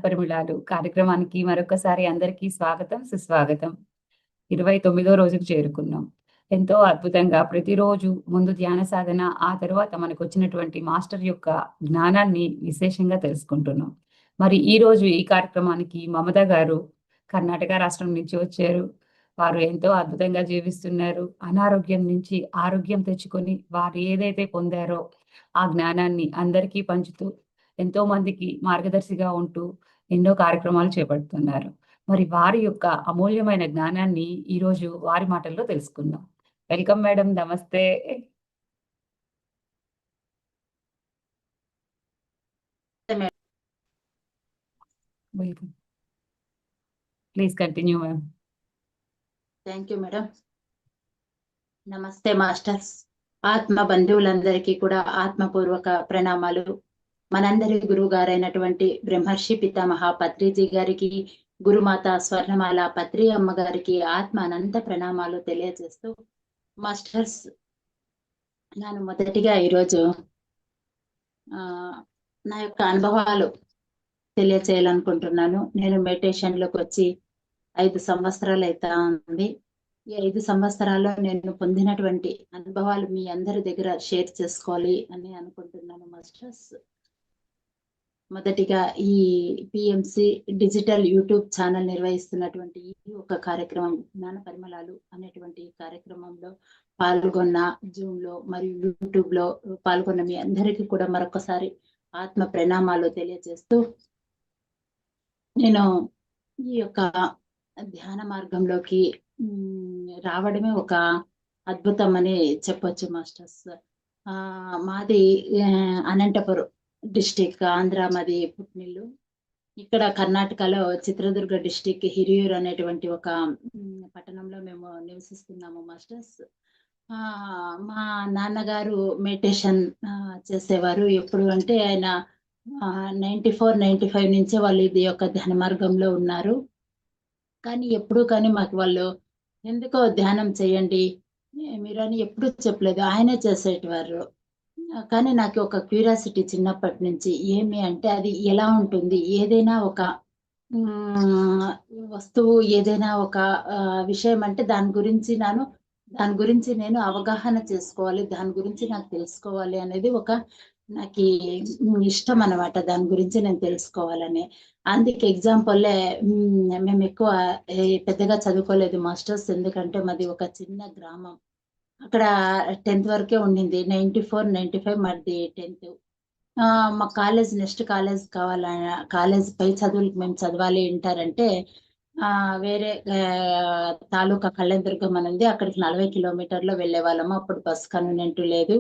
పరిమళాలు కార్యక్రమానికి మరొకసారి అందరికీ స్వాగతం, సుస్వాగతం. 29వ రోజుకు చేరుకున్నాం. ఎంతో అద్భుతంగా ప్రతిరోజు ముందు ధ్యాన సాధన, ఆ తరువాత మనకొచ్చినటువంటి మాస్టర్ యొక్క జ్ఞానాన్ని విశేషంగా తెలుసుకుంటున్నాం. మరి ఈరోజు ఈ కార్యక్రమానికి మమత గారు కర్ణాటక రాష్ట్రం నుంచి వచ్చారు. వారు ఎంతో అద్భుతంగా జీవిస్తున్నారు. అనారోగ్యం నుంచి ఆరోగ్యం తెచ్చుకొని వారు ఏదైతే పొందారో ఆ జ్ఞానాన్ని అందరికీ పంచుతూ ఎంతో మందికి మార్గదర్శిగా ఉంటూ ఎన్నో కార్యక్రమాలు చేపడుతున్నారు. మరి వారి యొక్క అమూల్యమైన జ్ఞానాన్ని ఈరోజు వారి మాటల్లో తెలుసుకుందాం. Welcome madam. నమస్తే. Please continue ma'am. Thank you madam. నమస్తే మాస్టర్స్. ఆత్మ బంధువులందరికీ కూడా ఆత్మపూర్వక ప్రణామాలు. మనందరి గురువు గారైనటువంటి బ్రహ్మర్షి పితామహ పత్రిజీ గారికి, గురుమాత స్వర్ణమాల పత్రి అమ్మ గారికి ఆత్మ అనంత ప్రణామాలు తెలియజేస్తూ, మాస్టర్స్ నేను మొదటిగా ఈరోజు నా యొక్క అనుభవాలు తెలియచేయాలనుకుంటున్నాను. నేను మెడిటేషన్ లోకి వచ్చి 5 సంవత్సరాలు అవుతా ఉంది. ఈ 5 సంవత్సరాల్లో నేను పొందినటువంటి అనుభవాలు మీ అందరి దగ్గర షేర్ చేసుకోవాలి అని అనుకుంటున్నాను మాస్టర్స్. మొదటిగా ఈ పిఎంసి డిజిటల్ యూట్యూబ్ ఛానల్ నిర్వహిస్తున్నటువంటి ఈ ఒక కార్యక్రమం జ్ఞాన పరిమళాలు అనేటువంటి కార్యక్రమంలో పాల్గొన్న, జూమ్ లో మరియు యూట్యూబ్ లో పాల్గొన్న మీ అందరికీ కూడా మరొకసారి ఆత్మ ప్రణామాలు తెలియజేస్తూ, నేను ఈ యొక్క ధ్యాన మార్గంలోకి రావడమే ఒక అద్భుతం అని చెప్పొచ్చు మాస్టర్స్. మాది అనంతపురం డిస్టిక్, ఆంధ్ర మాది పుట్టినిల్లు. ఇక్కడ కర్ణాటకలో చిత్రదుర్గ డిస్టిక్ హిరియూర్ అనేటువంటి ఒక పట్టణంలో మేము నివసిస్తున్నాము మాస్టర్స్. మా నాన్నగారు మెడిటేషన్ చేసేవారు. ఎప్పుడు అంటే ఆయన 94-95 నుంచే వాళ్ళు ఇది యొక్క ధ్యాన మార్గంలో ఉన్నారు. కానీ ఎప్పుడు కానీ మాకు వాళ్ళు ఎందుకో ధ్యానం చేయండి మీరు అని ఎప్పుడు చెప్పలేదు, ఆయనే చేసేటివారు. కానీ నాకు ఒక క్యూరియాసిటీ చిన్నప్పటి నుంచి, ఏమి అంటే అది ఎలా ఉంటుంది, ఏదైనా ఒక వస్తువు, ఏదైనా ఒక విషయం అంటే దాని గురించి నేను అవగాహన చేసుకోవాలి, దాని గురించి నాకు తెలుసుకోవాలి అనేది ఒక నాకు ఇష్టం అనమాట. దాని గురించి నేను తెలుసుకోవాలని. అందుకే ఎగ్జాంపుల్లే మేము ఎక్కువ పెద్దగా చదువుకోలేదు మాస్టర్స్, ఎందుకంటే మాది ఒక చిన్న గ్రామం. అక్కడ 10th వరకే ఉండింది. 94-95 మాది 10th. మా కాలేజ్ నెక్స్ట్ కాలేజ్ కాలేజ్ పై చదువులకు మేము చదవాలి ఇంటారంటే వేరే తాలూకా కళ్యాణదుర్గం అని ఉంది, అక్కడికి 40 కిలోమీటర్లు వెళ్ళే వాళ్ళము. అప్పుడు బస్ కన్వీనియంట్ లేదు.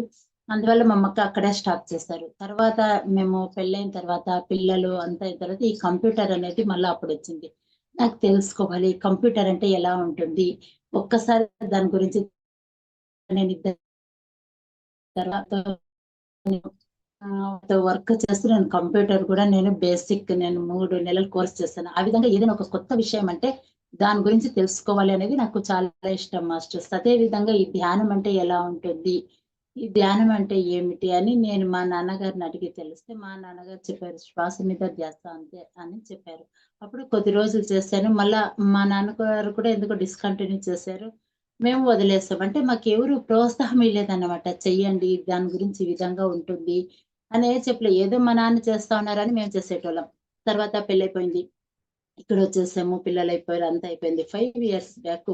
అందువల్ల మా అమ్మకి అక్కడే స్టాప్ చేశారు. తర్వాత మేము పెళ్ళైన తర్వాత పిల్లలు అంతా అయిన తర్వాత ఈ కంప్యూటర్ అనేది మళ్ళీ అప్పుడు వచ్చింది. నాకు తెలుసుకోవాలి కంప్యూటర్ అంటే ఎలా ఉంటుంది, ఒక్కసారి దాని గురించి నేను తర్వాత వర్క్ చేస్తూ నేను కంప్యూటర్ కూడా నేను బేసిక్ 3 నెలల కోర్స్ చేస్తాను. ఆ విధంగా ఏదైనా ఒక కొత్త విషయం అంటే దాని గురించి తెలుసుకోవాలి అనేది నాకు చాలా ఇష్టం మాస్టర్స్. అదే విధంగా ఈ ధ్యానం అంటే ఎలా ఉంటుంది, ఈ ధ్యానం అంటే ఏమిటి అని నేను మా నాన్నగారిని అడిగి తెలిస్తే మా నాన్నగారు చెప్పారు, శ్వాస మీద ధ్యాస అంతే అని చెప్పారు. అప్పుడు కొద్ది రోజులు చేశాను. మళ్ళా మా నాన్నగారు కూడా ఎందుకో డిస్కంటిన్యూ చేశారు, మేము వదిలేస్తాం. అంటే మాకు ఎవరు ప్రోత్సాహం ఇవ్వలేదన్నమాట. చెయ్యండి దాని గురించి ఈ విధంగా ఉంటుంది అనే చెప్పలే, ఏదో మా నాన్న చేస్తా ఉన్నారని మేము చేసేటోళ్ళం. తర్వాత పెళ్ళైపోయింది, ఇక్కడ వచ్చేసాము, పిల్లలు అయిపోయారు, అంతా అయిపోయింది. 5 years బ్యాక్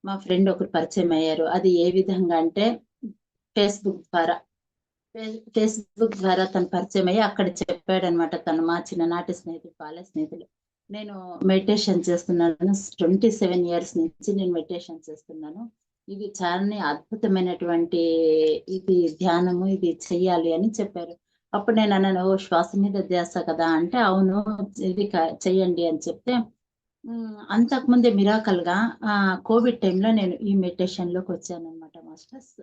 మా ఫ్రెండ్ ఒకరు పరిచయం అయ్యారు. అది ఏ విధంగా అంటే ఫేస్బుక్ ద్వారా తను పరిచయం అయ్యి అక్కడ చెప్పాడనమాట. తను మా చిన్ననాటి స్నేహితుడు, బాల్య స్నేహితుడు. నేను మెడిటేషన్ చేస్తున్నాను, 27 years నుంచి నేను మెడిటేషన్ చేస్తున్నాను. ఇది చాలా అద్భుతమైనటువంటి ఇది ధ్యానము, ఇది చెయ్యాలి అని చెప్పారు. అప్పుడు నేను అన్నాను, శ్వాస మీద ధ్యాస కదా అంటే, అవును ఇది చెయ్యండి అని చెప్తే, అంతకుముందే మిరాకల్ గా కోవిడ్ టైంలో నేను ఈ మెడిటేషన్ లోకి వచ్చాను అనమాట మాస్టర్స్.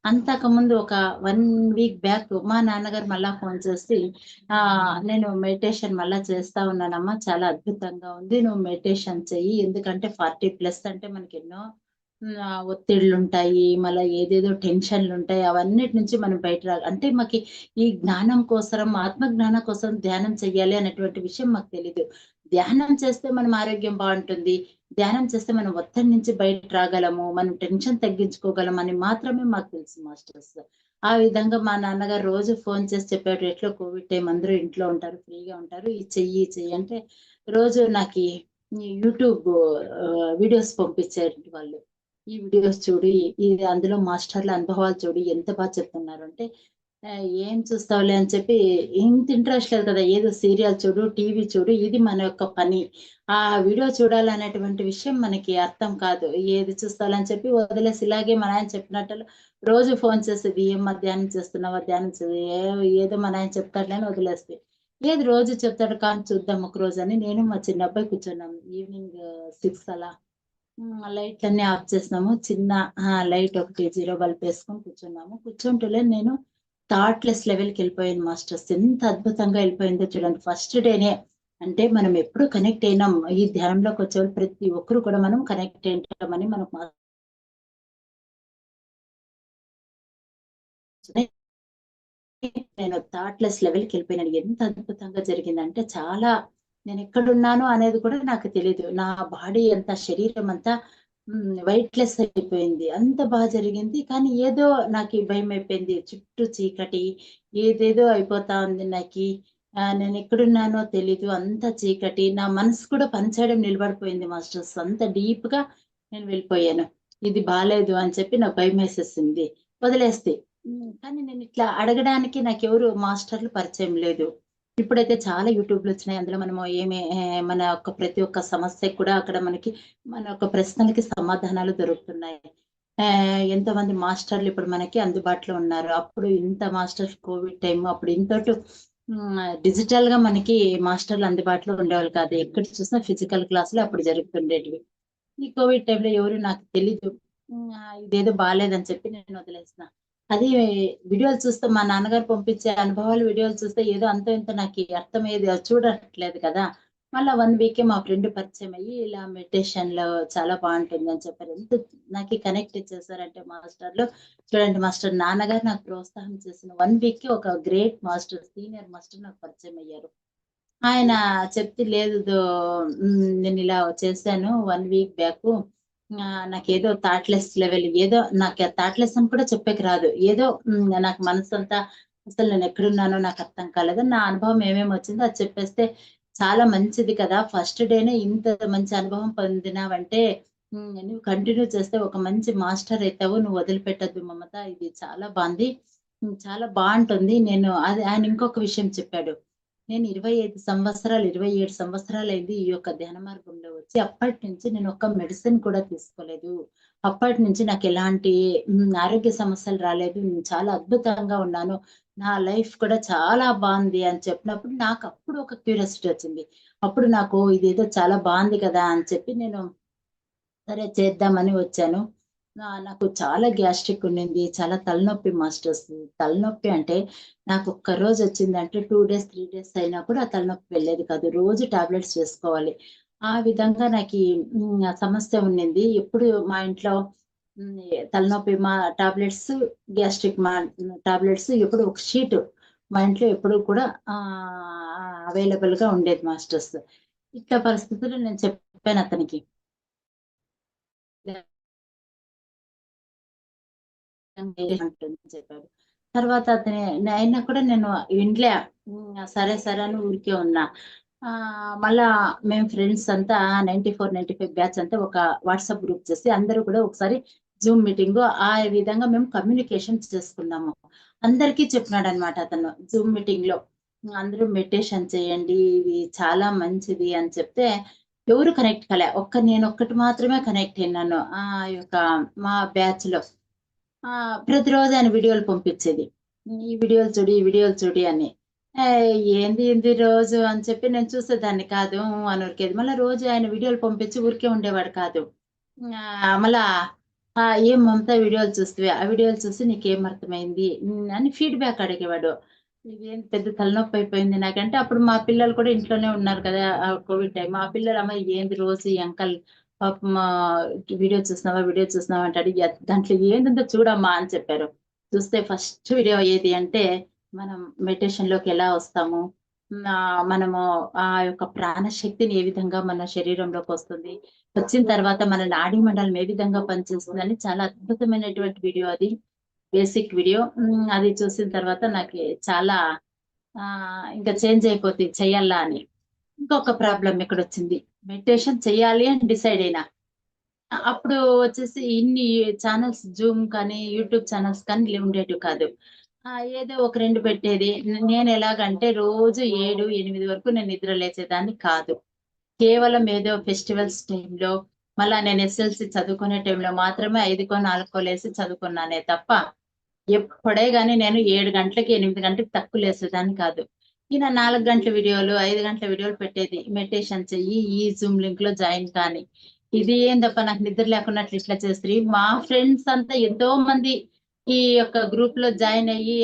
అంతకుముందు ఒక 1 week బ్యాక్ మా నాన్నగారు మళ్ళా ఫోన్ చేసి, నేను మెడిటేషన్ మళ్ళా చేస్తా ఉన్నానమ్మా, చాలా అద్భుతంగా ఉంది, నువ్వు మెడిటేషన్ చెయ్యి, ఎందుకంటే 40+ అంటే మనకి ఎన్నో ఒత్తిళ్ళుంటాయి. మళ్ళా ఏదేదో టెన్షన్‌లుంటాయి. అవన్నిటి నుంచి మనం బయట అంటే మాకి ఈ జ్ఞానం కోసరం, ఆత్మ జ్ఞానం కోసం ధ్యానం చెయ్యాలి అనేటువంటి విషయం మాకు తెలీదు. ధ్యానం చేస్తే మనం ఆరోగ్యం బావుంటుంది. ధ్యానం చేస్తే మనం ఒత్తిడి నుంచి బయట రాగలము. మనం టెన్షన్ తగ్గించుకోగలం అని మాత్రమే మాకు తెలుసు మాస్టర్స్. ఆ విధంగా మా నాన్నగారు రోజు ఫోను చేసి చెప్పారు. ఎట్లో కోవిడ్ టైమ్ అందరూ ఇంట్లో ఉంటారు. ఫ్రీగా ఉంటారు. ఇది చెయ్యి, ఇది చెయ్యి అంటే రోజు నాకీ ఈ యూట్యూబ్ వీడియోస్ పంపించారు వాళ్ళు. ఈ వీడియోస్ చూడు, ఇది అందులో మాస్టర్‌ల అనుభవాలు చూడు ఎంత చెప్తున్నారు అంటే, ఏం చూస్తావులే అని చెప్పి ఇంత ఇంట్రెస్ట్ లేదు కదా! ఏదో సీరియల్ చూడు, టీవీ చూడు, ఇది మన యొక్క పని. ఆ వీడియో చూడాలనేటువంటి విషయం మనకి అర్థం కాదు. ఏది చూస్తావులే అని చెప్పి వదిలేసి ఇలాగే మా నాయన చెప్పినట్లు రోజు ఫోను చేసేది. ఏమ్మా ధ్యానం చేస్తున్నావా? ధ్యానం ఏదో మా నాయన చెప్తాడులే అని వదిలేస్తి. లేదు రోజు చెప్తాడు కానీ చూద్దాం ఒకరోజని నేను మా చిన్నబ్బాయి కూర్చున్నాం. ఈవినింగ్ 6 అలా. లైట్‌లన్నీ ఆఫ్ చేసినాము. చిన్న లైట్ ఒకటి జీరో బల్బ్ ఏసుకొని కూర్చున్నాము. కూర్చుంటూనే నేను థాట్‌లెస్ లెవెల్‌కెళ్ళిపోయాను మాస్టర్స్. ఎంత అద్భుతంగా ఎళ్ళిపోయిందో చూడండి. ఫస్ట్ డేనే అంటే మనం ఎప్పుడు కనెక్ట్ అయినాం. ఈ ధ్యానంలోకొచ్చేవాళ్ళు ప్రతి ఒక్కరు కూడా మనం కనెక్ట్ అయింటామని మనకు నేను థాట్‌లెస్ లెవెల్‌కెళ్ళిపోయినాను. ఎంత అద్భుతంగా జరిగిందంటే చాలా నేనెక్కడున్నాను అనేది కూడా నాకు తెలీదు. నా బాడీ అంతా శరీరం అంతా వెయిట్‌లెస్ అయిపోయింది. అంత జరిగింది. కానీ ఏదో నాకి భయమైపోయింది. చుట్టూ చీకటి ఏదేదో అయిపోతా ఉంది నాకి. నేనెక్కడున్నానో తెలీదు. అంతా చీకటి. నా మనసు కూడా పనిచేయడం నిలబడిపోయింది మాస్టర్స్. అంత డీప్‌గా నేను వెళ్ళిపోయాను. ఇది బాలేదు అని చెప్పి నాకు భయమేసేసింది. వదిలేస్తే. కానీ నేనిట్లా అడగడానికి నాకెవరు మాస్టర్‌లు పరిచయం లేదు. ఇప్పుడైతే చాలా యూట్యూబ్‌లొచ్చినాయి. అందులో మనము మన యొక్క ప్రతి ఒక్క సమస్యకు కూడా అక్కడ మనకి మన యొక్క ప్రశ్నలకి సమాధానాలు దొరుకుతున్నాయి. ఎంతోమంది మాస్టర్‌లు ఇప్పుడు మనకి అందుబాటులో ఉన్నారు. అప్పుడు ఇంత మాస్టర్స్ కోవిడ్ టైమ్ అప్పుడు ఇంతోటి డిజిటల్‌గా మనకి మాస్టర్‌లు అందుబాటులో ఉండేవాళ్ళు కాదు. ఎక్కడ చూసినా ఫిజికల్ క్లాసులు అప్పుడు జరుగుతుండేటివి. ఈ కోవిడ్ టైమ్‌లో ఎవరు నాకు తెలీదు. ఇదేదో బాలేదని చెప్పి నేను వదిలేసిన. అది వీడియోలు చూస్తే మా నాన్నగారు పంపించే అనుభవాలు వీడియోలు చూస్తే ఏదో అంతో ఇంతో నాకి అర్థమయ్యేది. అది చూడట్లేదు కదా! మళ్ళా 1 వీకే మా ఫ్రెండ్ పరిచయం అయ్యి, ఇలా మెడిటేషన్‌లో చాలా బావుంటుందని చెప్పారు. ఎంత నాకి కనెక్ట్ చేశారంటే మాస్టర్‌లు, చూడండి మాస్టర్ నాన్నగారు నాకు ప్రోత్సాహం చేసిన 1 వీక్‌కి ఒక గ్రేట్ మాస్టర్, సీనియర్ మాస్టర్ నాకు పరిచయం అయ్యారు. ఆయన చెప్తే లేదు నేనిలా చేశాను 1 వీక్ బ్యాకు. నాకేదో థాట్‌లెస్ లెవెల్ ఏదో నాకు థాట్‌లెస్ అని కూడా చెప్పేకి రాదు. ఏదో నాకు మనసంతా అసలు నేనెక్కడున్నానో నాకర్థం కాలేదు. నా అనుభవం ఏమేమొచ్చిందో అది చెప్పేస్తే, చాలా మంచిది కదా! ఫస్ట్ డేనే ఇంత మంచి అనుభవం పొందినావంటే, నువ్వు కంటిన్యూ చేస్తే ఒక మంచి మాస్టర్ అయితావు. నువ్వు వదిలిపెట్టొద్దు మమత. ఇది చాలా బావుంది. చాలా బావుంటుంది. నేను అది ఆయన ఇంకొక విషయం చెప్పాడు. నేను 25 సంవత్సరాలు, 27 సంవత్సరాలయింది ఈ యొక్క ధ్యాన మార్గంలో వచ్చి. అప్పటినుంచి నేను ఒక్క మెడిసిన్ కూడా తీసుకోలేదు. అప్పటినుంచి నాకెలాంటి ఆరోగ్య సమస్యలు రాలేదు. నేను చాలా అద్భుతంగా ఉన్నాను. నా లైఫ్ కూడా చాలా బావుంది అని చెప్పినప్పుడు నాకప్పుడు ఒక క్యూరియాసిటీ వచ్చింది. అప్పుడు నాకు ఇదేదో చాలా బావుంది కదా! అని చెప్పి నేను సరే చేద్దామని వచ్చాను. నాకు చాలా గ్యాస్ట్రిక్ ఉండింది. చాలా తలనొప్పి మాస్టర్స్. తలనొప్పి అంటే నాకొక్క రోజొచ్చిందంటే 2 డేస్, 3 డేస్ అయినా కూడా ఆ తలనొప్పి వెళ్ళేది కాదు. రోజు టాబ్లెట్స్ వేసుకోవాలి. ఆ విధంగా నాకీ ఆ సమస్య ఉండింది. ఎప్పుడు మా ఇంట్లో హ్మ్. తలనొప్పి టాబ్లెట్స్, గ్యాస్ట్రిక్ టాబ్లెట్స్ ఎప్పుడు ఒక షీటు మా ఇంట్లో ఎప్పుడు కూడా అవైలబుల్‌గా ఉండేది మాస్టర్స్. ఇట్లా పరిస్థితుల్లో నేను చెప్పానతనికి. అంటుంది చెప్పాడు. తర్వాత అయినా కూడా నేను వినలే. సరే, సరే అని ఊరికే ఉన్నా. మళ్ళా మేము ఫ్రెండ్స్ అంతా 94, 95 బ్యాచ్ అంతా ఒక వాట్సాప్ గ్రూప్ చేసి అందరూ కూడా ఒకసారి జూమ్ మీటింగు ఆ విధంగా మేము కమ్యూనికేషన్ చేసుకున్నాము. అందరికీ చెప్పినాడనమాట అతను జూమ్ మీటింగ్‌లో. అందరూ మెడిటేషన్ చేయండి. ఇది చాలా మంచిది అని చెప్తే ఎవరు కనెక్ట్ కాలే. నేనొక్కటి మాత్రమే కనెక్ట్ అయినాను. ఆ యొక్క మా బ్యాచ్‌లో. ప్రతిరోజు ఆయన వీడియోలు పంపించేది. ఈ వీడియోలు చూడు, ఈ వీడియోలు చూడు అని. ఏంది రోజు అని చెప్పి నేను చూసేదాన్ని కాదు. అని ఊరికేది. మళ్ళా రోజు ఆయన వీడియోలు పంపించి ఊరికే ఉండేవాడు కాదు. మళ్ళా "ఏం మమత వీడియోలు చూస్తివా? ఆ వీడియోలు చూసి నీకేం అర్థమైంది?" అని ఫీడ్‌బ్యాక్ అడిగేవాడు. ఇదేంటి పెద్ద తలనొప్పి అయిపోయింది నాకంటే అప్పుడు మా పిల్లలు కూడా ఇంట్లోనే ఉన్నారు కదా! Covid time. ఆ పిల్లలు "అమ్మ ఏంది రోజు ఈ అంకల్ పాపం వీడియో చూస్తున్నావా అంటాడు. దాంట్లో ఏందుందో చూడమ్మా అని చెప్పారు. చూస్తే ఫస్ట్ వీడియో ఏది అంటే, మనం మెడిటేషన్ లోకి ఎలా వస్తాము? మనము ఆ యొక్క ప్రాణశక్తిని ఏ విధంగా మన శరీరంలోకి వస్తుంది? వచ్చిన తర్వాత మన నాడీ మండలం ఏ విధంగా పనిచేస్తుందని చాలా అద్భుతమైనటువంటి వీడియో అది. Basic video. అది చూసిన తర్వాత నాకి చాలా ఇంకా చేంజ్ అయిపోద్ది చెయ్యాలా అని. ఇంకొక ప్రాబ్లమ్ ఇక్కడొచ్చింది. మెడిటేషన్ చెయ్యాలి అని డిసైడ్ అయినా. అప్పుడు వచ్చేసి ఇన్ని ఛానెల్స్ జూమ్ కానీ, యూట్యూబ్ ఛానెల్స్ కానీ ఉండేటివి కాదు. ఏదో ఒక 2 పెట్టేది. నేనెలాగంటే రోజు 7, 8 వరకు నేను నిద్ర లేచేదాన్ని కాదు. కేవలం ఏదో ఫెస్టివల్స్ టైమ్‌లో, మళ్ళా నేను ఎస్ఎల్‌సి చదువుకునే టైంలో మాత్రమే 5కో, 4కో లేసి చదువుకున్నానే తప్ప, ఎప్పుడే గాని నేను 7 గంటలకి, 8 గంటలకి తక్కువ లేసేదాన్ని కాదు. ఈయన 4 గంటల వీడియోలు, 5 గంటల వీడియోలు పెట్టేది. మెడిటేషన్ చెయ్యి, ఈ జూమ్ లింక్‌లో జాయిన్ కానీ. ఇది ఏందప్పా నాకు నిద్ర లేకున్నట్లు ఇట్లా చేస్తిరి. మా ఫ్రెండ్స్ అంతా ఎంతో మంది ఈ యొక్క గ్రూప్‌లో జాయిన్ అయ్యి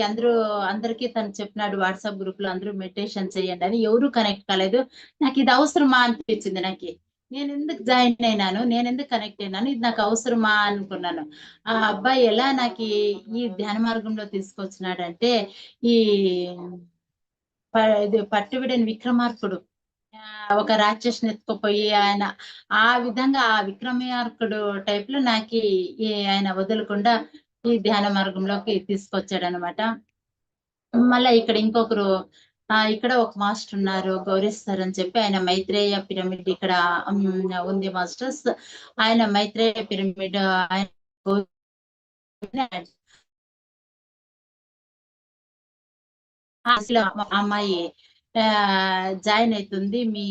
అందరికీ తను చెప్పినాడు వాట్సాప్ గ్రూప్‌లో అందరూ మెడిటేషన్ చేయండి అని. ఎవరు కనెక్ట్ కాలేదు. నాకిది అవసరమా అనిపించింది నాకి. నేనెందుకు జాయిన్ అయినాను? నేనెందుకు కనెక్ట్ అయినాను? ఇది నాకు అవసరమా అనుకున్నాను. ఆ అబ్బాయి ఎలా నాకీ ఈ ధ్యాన మార్గంలో తీసుకొచ్చినాడంటే, ఈ ఇది పట్టువిడని విక్రమార్కుడు ఒక రాక్షసుని ఎత్తుకుపోయి ఆయన ఆ విధంగా ఆ విక్రమార్కుడు టైప్‌లో నాకి ఆయన వదలకుండా ఈ ధ్యాన మార్గంలోకి తీసుకొచ్చాడనమాట. మళ్ళా ఇక్కడ ఇంకొకరు ఇక్కడ ఒక మాస్టర్ ఉన్నారు. గౌరీ సార్ అని చెప్పి ఆయన మైత్రేయ పిరమిడ్ ఇక్కడ ఉంది మాస్టర్స్. ఆయన మైత్రేయ పిరమిడ్ ఆయన అసలు అమ్మాయి జాయిన్ అయితుంది మీ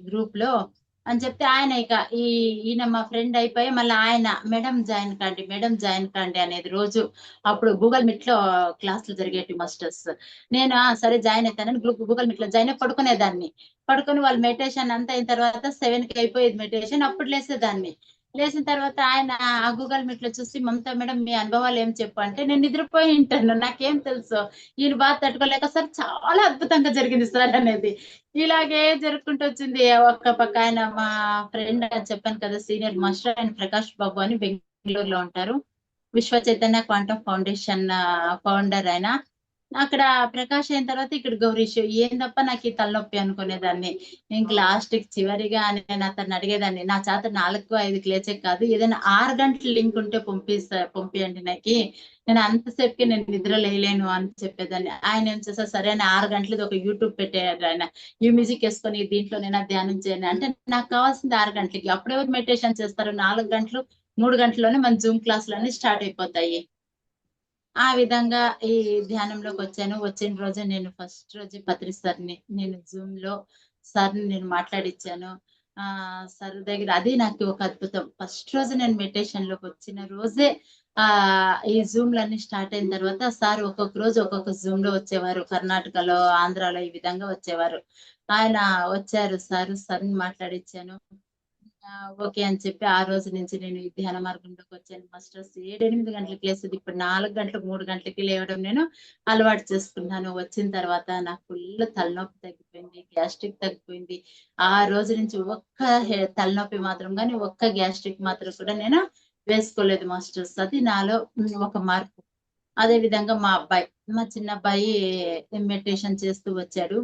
గ్రూప్‌లో అని చెప్తే ఆయన ఇక ఈయన మా ఫ్రెండ్ అయిపోయి మళ్ళీ ఆయన మేడం జాయిన్ కండి అనేది రోజు అప్పుడు గూగుల్ మీట్‌లో క్లాసులు జరిగేటివి మాస్టర్స్. నేను సరే జాయిన్ అయితానని గూగుల్ మీట్‌లో జాయిన్ అయ్యి పడుకునేదాన్ని. పడుకొని వాళ్ళు మెడిటేషన్ అంతా అయిన తర్వాత 7కి అయిపోయేది మెడిటేషన్. అప్పుడు లేసేదాన్ని. లేసిన తర్వాత ఆయన ఆ గూగుల్ మీట్‌లో చూసి మమతా మేడం మీ అనుభవాలు ఏం చెప్పు అంటే నేను నిద్రపోయి ఉంటాను. నాకేం తెలుసు. ఈయన బాధ తట్టుకోలేక సార్ చాలా అద్భుతంగా జరిగింది సార్ అనేది. ఇలాగే జరుపుకుంటూ వచ్చింది. ఒక పక్క ఆయన మా ఫ్రెండ్ అని చెప్పాను కదా! సీనియర్ మాస్టర్ ఆయన ప్రకాష్ బాబు అని బెంగుళూరులో ఉంటారు. విశ్వ చైతన్య క్వాంటమ్ ఫౌండేషన్ ఫౌండర్ ఆయన. అక్కడ ప్రకాష్ అయిన తర్వాత ఇక్కడ గౌరీష్. ఏందప్పా నాకీ తలనొప్పి అనుకునేదాన్ని. ఇంక లాస్ట్‌కి చివరిగా నేను అతన్ని అడిగేదాన్ని. నా చేత 4, 5కి లేచేకి కాదు. ఏదైనా 6 గంటల లింక్ ఉంటే పంపియండి నాకి. నేను అంతసేపుకి నేను నిద్ర లేయలేను అని చెప్పేదాన్ని. ఆయన ఏం చేశారు, సరే అని 6 గంటలది ఒక యూట్యూబ్ పెట్టారాయన. ఈ మ్యూజిక్ యేసుకొని దీంట్లోనైనా ధ్యానం చేయని అంటే నాకు కావాల్సింది 6 గంటలకి. అప్పుడెవరు మెడిటేషన్ చేస్తారు? 4 గంటలు, 3 గంటల్లోనే మన జూమ్ క్లాసులన్నీ స్టార్ట్ అయిపోతాయి. ఆ విధంగా ఈ ధ్యానంలోకొచ్చాను. వచ్చిన రోజే నేను ఫస్ట్ రోజే పత్రి సార్‌ని నేను జూమ్‌లో సార్‌ని నేను మాట్లాడిచ్చాను. సార్ దగ్గర అది నాకు ఒక అద్భుతం. ఫస్ట్ రోజు నేను మెడిటేషన్‌లోకొచ్చిన రోజే ఈ జూమ్‌లన్నీ స్టార్ట్ అయిన తర్వాత సార్ ఒక్కొక్క రోజు ఒక్కొక్క జూమ్‌లో వచ్చేవారు. కర్ణాటకలో, ఆంధ్రాలో ఈ విధంగా వచ్చేవారు. ఆయన వచ్చారు సార్‌ని మాట్లాడిచ్చాను. ఓకే అని చెప్పి ఆ రోజు నుంచి నేను ఈ ధ్యాన మార్గంలోకొచ్చాను. మాస్టర్స్ 7, 8 గంటలకి లేసేది. ఇప్పుడు 4 గంటలకు, 3 గంటలకి లేవడం నేను అలవాటు చేసుకున్నాను. వచ్చిన తర్వాత నాకు ఫుల్ తలనొప్పి తగ్గిపోయింది. గ్యాస్ట్రిక్ తగ్గిపోయింది. ఆ రోజు నుంచి ఒక్క తలనొప్పి మాత్రం గాని, ఒక్క గ్యాస్ట్రిక్ మాత్రం కూడా నేను వేసుకోలేదు మాస్టర్స్. అది నాలో ఒక మార్పు. అదే విధంగా మా చిన్నబ్బాయి మెడిటేషన్ చేస్తూ వచ్చాడు.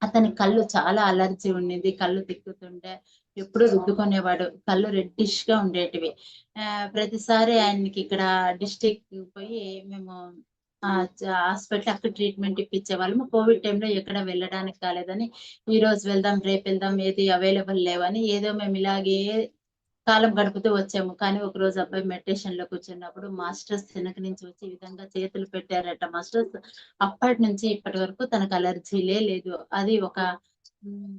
అతని కళ్ళు చాలా అలర్జీ ఉండింది. కళ్ళు తిక్కుతుండే. ఎప్పుడు రుద్దుకునేవాడు. కళ్ళు రెడ్డిష్‌గా ఉండేటివి. ప్రతిసారి ఆయనకి ఇక్కడ డిస్ట్రిక్ట్‌కి పోయి మేము హాస్పిటల్ అక్కడ ట్రీట్‌మెంట్ ఇప్పించేవాళ్ళము. కోవిడ్ టైమ్‌లో ఎక్కడ వెళ్ళడానికి కాలేదని, ఈరోజు వెళ్దాం, రేపెళ్దాం ఏది అవైలబుల్ లేవని ఏదో మేము ఇలాగే కాలం గడుపుతూ వచ్చాము. కానీ ఒకరోజు అబ్బాయి మెడిటేషన్‌లో కూర్చున్నప్పుడు మాస్టర్స్ వెనక నుంచి వచ్చి ఈ విధంగా చేతులు పెట్టారట మాస్టర్స్. అప్పటినుంచి ఇప్పటి వరకు తనకు అలర్జీలే లేదు. అది ఒక హ్మ్.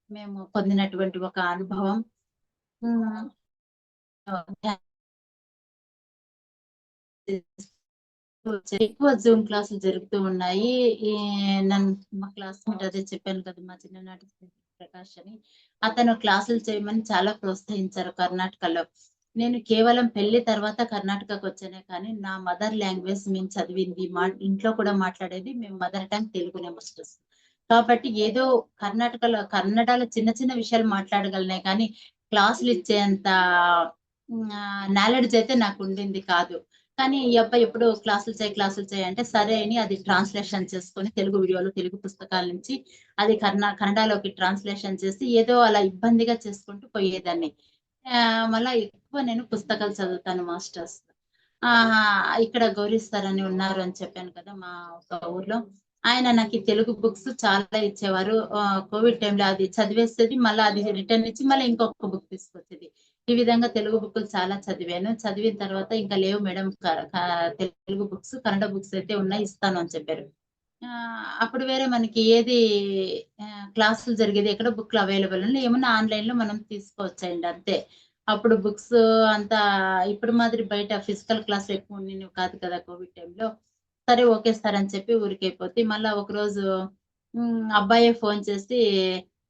మేము పొందినటువంటి ఒక అనుభవం. హ్మ్. ఎక్కువ జూమ్ క్లాసులు జరుగుతూ ఉన్నాయి. ఈ నన్ మా క్లాస్‌మేట్ అదే చెప్పాను కదా! మా చిన్ననాటి స్నేహితుడు ప్రకాష్ అని. అతను క్లాసులు చేయమని చాలా ప్రోత్సహించారు కర్ణాటకలో. నేను కేవలం పెళ్లి తర్వాత కర్ణాటకకొచ్చానే కానీ, నా మదర్ లాంగ్వేజ్ మేము చదివింది, ఇంట్లో కూడా మాట్లాడేది మేము మదర్ టంగ్ తెలుగునే మాస్టర్స్. కాబట్టి ఏదో కర్ణాటకలో కన్నడలో చిన్న చిన్న విషయాలు మాట్లాడగలనే కానీ, క్లాసులు ఇచ్చేంత నాలెడ్జ్ అయితే నాకు ఉండింది కాదు. కానీ ఈ అబ్బాయి ఎప్పుడు క్లాసులు చేయి అంటే సరే అని అది ట్రాన్స్‌లేషన్ చేసుకొని తెలుగు వీడియోలు, తెలుగు పుస్తకాల నుంచి అది కన్నడలోకి ట్రాన్స్‌లేషన్ చేసి ఏదో అలా ఇబ్బందిగా చేసుకుంటూ పోయేదాన్ని. మళ్ళా ఎక్కువ నేను పుస్తకాలు చదువుతాను మాస్టర్స్. ఇక్కడ గౌరీ సార్ అని ఉన్నారు అని చెప్పాను కదా! మా ఒక ఊర్లో. ఆయన నాకీ తెలుగు బుక్స్ చాలా ఇచ్చేవారు. కోవిడ్ టైమ్‌లో అది చదివేసేది. మళ్ళా అది రిటర్న్ ఇచ్చి మళ్ళీ ఇంకొక బుక్ తీసుకొచ్చేది. ఈ విధంగా తెలుగు బుక్కులు చాలా చదివాను. చదివిన తర్వాత ఇంకా లేవు మేడం క క తెలుగు బుక్స్, కన్నడ బుక్స్ అయితే ఉన్నాయి ఇస్తాను అని చెప్పారు. అప్పుడు వేరే మనకి ఏది క్లాసులు జరిగేది ఎక్కడ బుక్‌లు అవైలబుల్ ఏమన్నా ఆన్‌లైన్‌లో మనం తీసుకోవచ్చండి అంతే. అప్పుడు బుక్స్ అంతా ఇప్పుడు మాదిరి బయట ఫిజికల్ క్లాస్‌లు ఎక్కువ ఉండేవి కాదు కదా! కోవిడ్ టైమ్‌లో. సరే ఓకే సార్ అని చెప్పి ఊరికైపోతే మళ్ళా ఒకరోజు అబ్బాయే ఫోను చేసి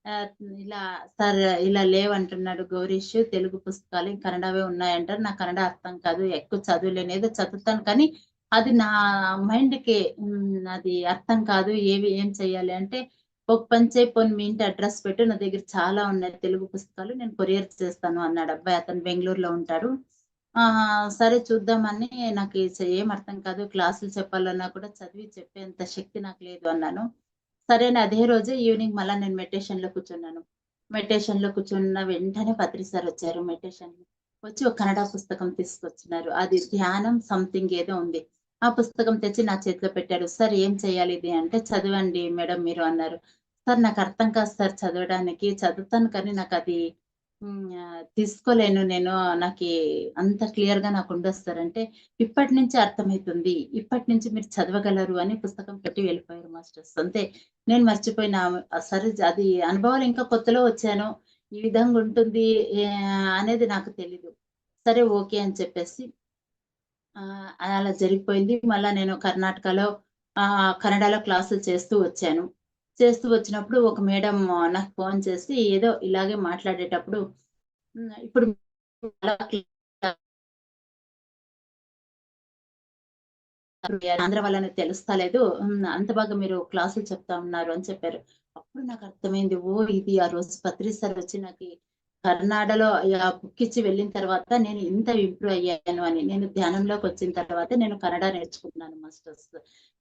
ఆహ్, ఇలా సార్ ఇలా లేవంటున్నాడు గౌరీష్ తెలుగు పుస్తకాలు కన్నడవే ఉన్నాయంటారు. నాకు కన్నడ అర్థం కాదు. ఎక్కువ చదువులేను. ఏదో చదువుతాను కానీ అది నా మైండ్‌కి అది అర్థం కాదు. ఏం చేయాలి అంటే, ఒక పని చేయి పోనీ మీ ఇంటి అడ్రెస్ పెట్టు. నా దగ్గర చాలా ఉన్నాయి తెలుగు పుస్తకాలు. నేను కొరియర్ చేస్తాను అన్నాడు అబ్బాయి. అతను బెంగుళూరులో ఉంటాడు. సరే చూద్దామని నాకు ఏం అర్థం కాదు. క్లాసులు చెప్పాలన్నా కూడా చదివి చెప్పేంత శక్తి నాకు లేదు అన్నాను. సరే అని అదే రోజు ఈవినింగ్ మళ్ళా నేను మెడిటేషన్‌లో కూర్చున్నాను. మెడిటేషన్‌లో కూర్చున్న వెంటనే పత్రి సార్ వచ్చారు మెడిటేషన్‌లో. వచ్చి ఒక కన్నడ పుస్తకం తీసుకొచ్చినారు. అది ధ్యానం సంథింగ్ ఏదో ఉంది. ఆ పుస్తకం తెచ్చి నా చేతిలో పెట్టారు. "సార్ ఏం చేయాలి ఇది?" అంటే, "చదవండి మేడం మీరు" అన్నారు. సార్ నాకు అర్థం కాదు సార్ చదవడానికి. చదువుతాను కానీ నాకది తీసుకోలేను నేను. నాకీ అంత క్లియర్‌గా నాకుండదు సార్ అంటే, "ఇప్పటి నుంచి అర్థమైతుంది. ఇప్పటి నుంచి మీరు చదవగలరు" అని పుస్తకం పెట్టి వెళ్ళిపోయారు మాస్టర్స్. అంతే. నేను మర్చిపోయినా సరే అది అనుభవాలు ఇంకా కొత్తలో వచ్చాను. ఈ విధంగా ఉంటుంది అనేది నాకు తెలీదు. సరే ఓకే అని చెప్పేసి అలా జరిగిపోయింది. మళ్ళా నేను కర్ణాటకలో కన్నడలో క్లాసులు చేస్తూ వచ్చాను. చేస్తూ వచ్చినప్పుడు ఒక మేడమ్ నాకు ఫోను చేసి ఏదో ఇలాగే మాట్లాడేటప్పుడు ఇప్పుడు ఆంధ్ర వాళ్ళని తెలుస్తా లేదు. అంత బాగా మీరు క్లాసులు చెప్తా ఉన్నారు అని చెప్పారు. అప్పుడు నాకు అర్థమైంది. ఓహ్! ఇది ఆ రోజు పత్రి సార్ వచ్చి నాకి కర్ణాటకలో బుక్ ఇచ్చి వెళ్ళిన తర్వాత నేను ఇంత ఇంప్రూవ్ అయ్యాను అని. నేను ధ్యానంలోకొచ్చిన తర్వాత నేను కన్నడ నేర్చుకున్నాను మాస్టర్స్.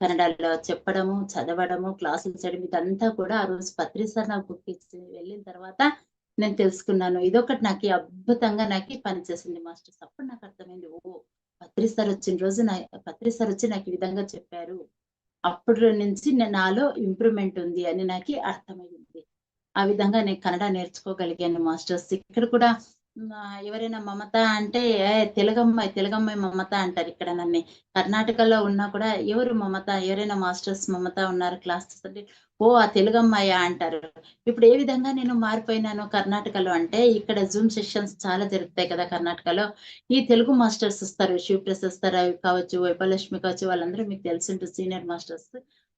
కన్నడలో చెప్పడము, చదవడము, క్లాసులు చేయడం ఇదంతా కూడా ఆ రోజు పత్రి సార్ నాకు బుక్ ఇచ్చి వెళ్ళిన తర్వాత నేను తెలుసుకున్నాను. ఇదొకటి నాకి అద్భుతంగా పనిచేసింది మాస్టర్స్. అప్పుడు నాకు అర్థమైంది. ఓహ్! పత్రి సార్ వచ్చిన రోజు పత్రి సార్ వచ్చి నాకు ఈ విధంగా చెప్పారు. అప్పటి నుంచి నాలో ఇంప్రూవ్‌మెంట్ ఉంది అని నాకి అర్థమయింది. ఆ విధంగా నేను కన్నడ నేర్చుకోగలిగాను మాస్టర్స్. ఇక్కడ కూడా ఎవరైనా మమత అంటే తెలుగమ్మాయి, తెలుగమ్మాయి మమత అంటారు ఇక్కడ నన్ని. కర్ణాటకలో ఉన్నా కూడా ఎవరు మమత? ఎవరైనా మాస్టర్స్ మమత ఉన్నారు క్లాస్ అంటే, ఓహ్! ఆ తెలుగమ్మాయా అంటారు. ఇప్పుడు ఏ విధంగా నేను మారిపోయినాను కర్ణాటకలో అంటే, ఇక్కడ జూమ్ సెషన్స్ చాలా జరుగుతాయి కదా కర్ణాటకలో. ఈ తెలుగు మాస్టర్స్ వస్తారు. శివప్రసాద్ రవి కావచ్చు, వైభవలక్ష్మి కావచ్చు వాళ్ళందరూ మీకు తెలిసుంటుంది సీనియర్ మాస్టర్స్.